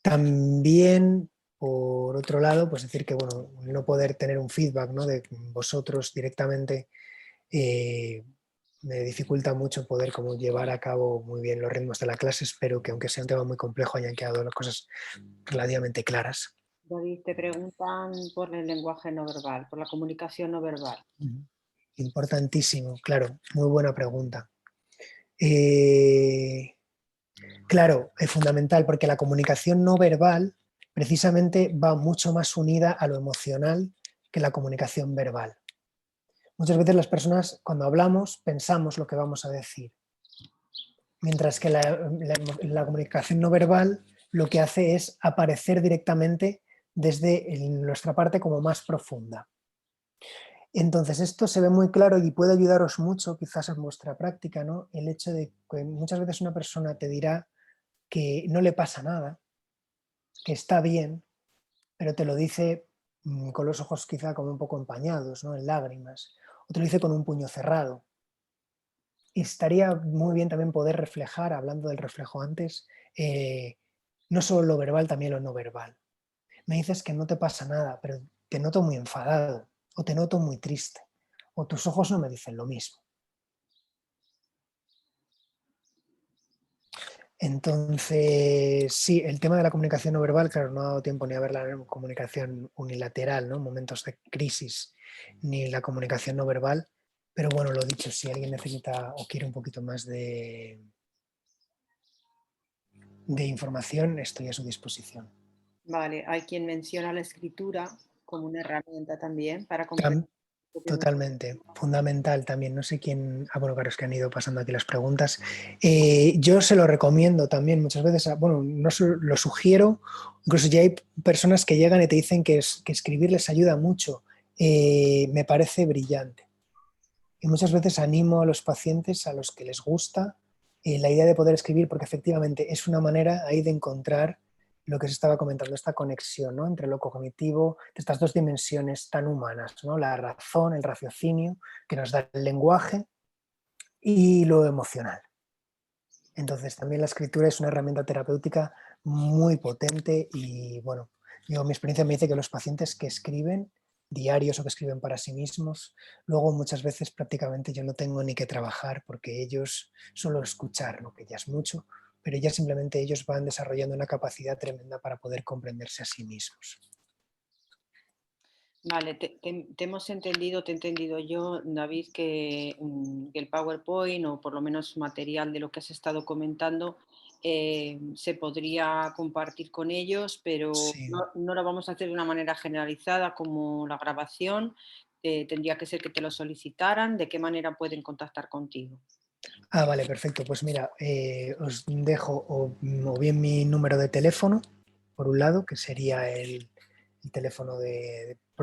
también, por otro lado, pues decir que bueno, no poder tener un feedback, ¿no?, de vosotros directamente me dificulta mucho poder como llevar a cabo muy bien los ritmos de la clase. Espero que aunque sea un tema muy complejo hayan quedado las cosas relativamente claras. David, te preguntan por el lenguaje no verbal, por la comunicación no verbal. Importantísimo, claro, muy buena pregunta. Claro, es fundamental porque la comunicación no verbal precisamente va mucho más unida a lo emocional que la comunicación verbal. Muchas veces las personas cuando hablamos pensamos lo que vamos a decir, mientras que la comunicación no verbal lo que hace es aparecer directamente desde nuestra parte como más profunda. Entonces esto se ve muy claro y puede ayudaros mucho quizás en vuestra práctica, ¿no? El hecho de que muchas veces una persona te dirá que no le pasa nada, que está bien, pero te lo dice con los ojos quizá como un poco empañados, ¿no?, en lágrimas, o te lo dice con un puño cerrado. Y estaría muy bien también poder reflejar, hablando del reflejo antes, no solo lo verbal, también lo no verbal. Me dices que no te pasa nada, pero te noto muy enfadado, o te noto muy triste, o tus ojos no me dicen lo mismo. Entonces, sí, el tema de la comunicación no verbal, claro, no ha dado tiempo ni a ver la comunicación unilateral, ¿no?, en momentos de crisis, ni la comunicación no verbal, pero bueno, lo dicho, si alguien necesita o quiere un poquito más de información, estoy a su disposición. Vale, hay quien menciona la escritura como una herramienta también para comprender lo que Totalmente, fundamental también. No sé quién. Ah, bueno, claro, es que han ido pasando aquí las preguntas. Yo se lo recomiendo también muchas veces. Bueno, no lo sugiero. Incluso ya hay personas que llegan y te dicen que escribir les ayuda mucho. Me parece brillante. Y muchas veces animo a los pacientes a los que les gusta la idea de poder escribir, porque efectivamente es una manera ahí de encontrar lo que se estaba comentando, esta conexión, ¿no?, entre lo cognitivo, estas dos dimensiones tan humanas, ¿no?, la razón, el raciocinio que nos da el lenguaje y lo emocional. Entonces también la escritura es una herramienta terapéutica muy potente y bueno, yo, mi experiencia me dice que los pacientes que escriben diarios o que escriben para sí mismos, luego muchas veces prácticamente yo no tengo ni que trabajar porque ellos solo escuchar, ¿no?, que ya es mucho, pero ya simplemente ellos van desarrollando una capacidad tremenda para poder comprenderse a sí mismos. Vale, te hemos entendido, te he entendido yo, David, que el PowerPoint o por lo menos material de lo que has estado comentando se podría compartir con ellos, pero Sí. no lo vamos a hacer de una manera generalizada como la grabación. Tendría que ser que te lo solicitaran. ¿De qué manera pueden contactar contigo? Ah, vale, perfecto. Pues mira, os dejo o bien mi número de teléfono, por un lado, que sería el teléfono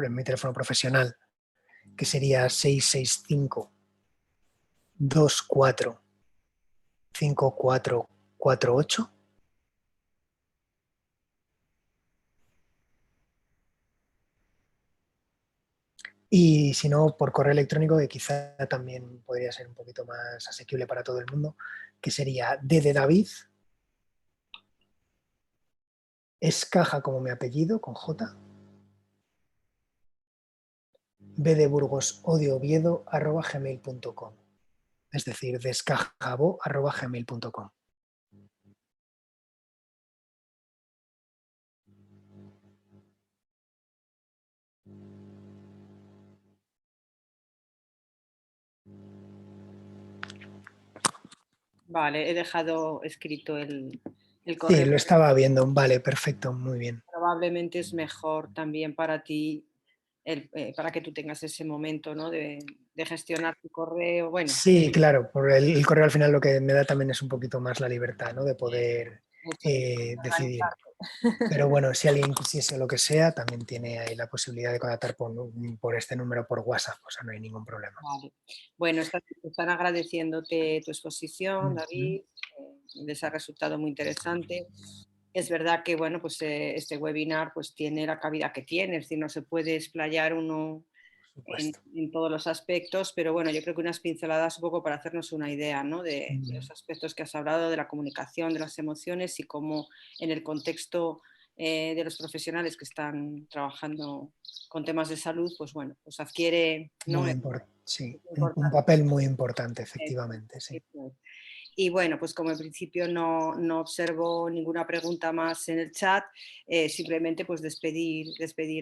mi teléfono profesional, que sería 665-245448. Y si no, por correo electrónico, que quizá también podría ser un poquito más asequible para todo el mundo, que sería D de David, es caja como mi apellido, con J, B de Burgos, O de Oviedo, @gmail.com. Es decir, descajabo@gmail.com. Vale, he dejado escrito el Sí, correo. lo estaba viendo. Vale, perfecto, muy bien. Probablemente es mejor también para ti, para que tú tengas ese momento, ¿no? De gestionar tu correo. Bueno, Sí, claro, por el correo al final lo que me da también es un poquito más la libertad, ¿no?, de poder eso es, decidir. organizarte. Pero bueno, si alguien quisiese lo que sea, también tiene ahí la posibilidad de contactar por este número por WhatsApp, o sea, no hay ningún problema. Vale. Bueno, están agradeciéndote tu exposición, Ujú. David. Les ha resultado muy interesante. Es verdad que, bueno, pues este webinar pues tiene la cabida que tiene, es decir, no se puede explayar uno Por supuesto. en todos los aspectos, pero bueno, yo creo que unas pinceladas un poco para hacernos una idea, ¿no? De Ujú. los aspectos que has hablado, de la comunicación, de las emociones y cómo en el contexto de los profesionales que están trabajando con temas de salud, pues bueno, pues adquiere, ¿no? Muy Es importante, sí, un importante. papel muy importante, Eso, efectivamente, sí. eso es. Y bueno, pues como en principio no observo ninguna pregunta más en el chat, simplemente pues despedir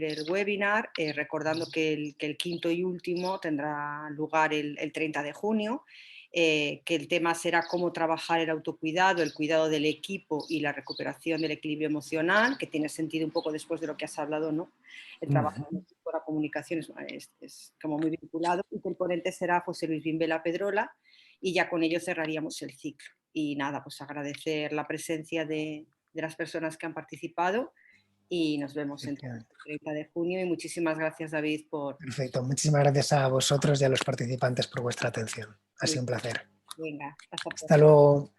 el webinar, recordando que el quinto y último tendrá lugar el 30 de junio, que el tema será cómo trabajar el autocuidado, el cuidado del equipo y la recuperación del equilibrio emocional, que tiene sentido un poco después de lo que has hablado, ¿no? El trabajo en Ujú. equipo, la comunicación es como muy vinculado, y que el ponente será José Luis Bimbela Pedrola, y ya con ello cerraríamos el ciclo. Y nada, pues agradecer la presencia de las personas que han participado y nos vemos entonces Efectivamente. el 30 de junio y muchísimas gracias, David, por... Perfecto. Muchísimas gracias a vosotros y a los participantes por vuestra atención. Ha Muy sido un placer. Venga, hasta Hasta pronto. luego.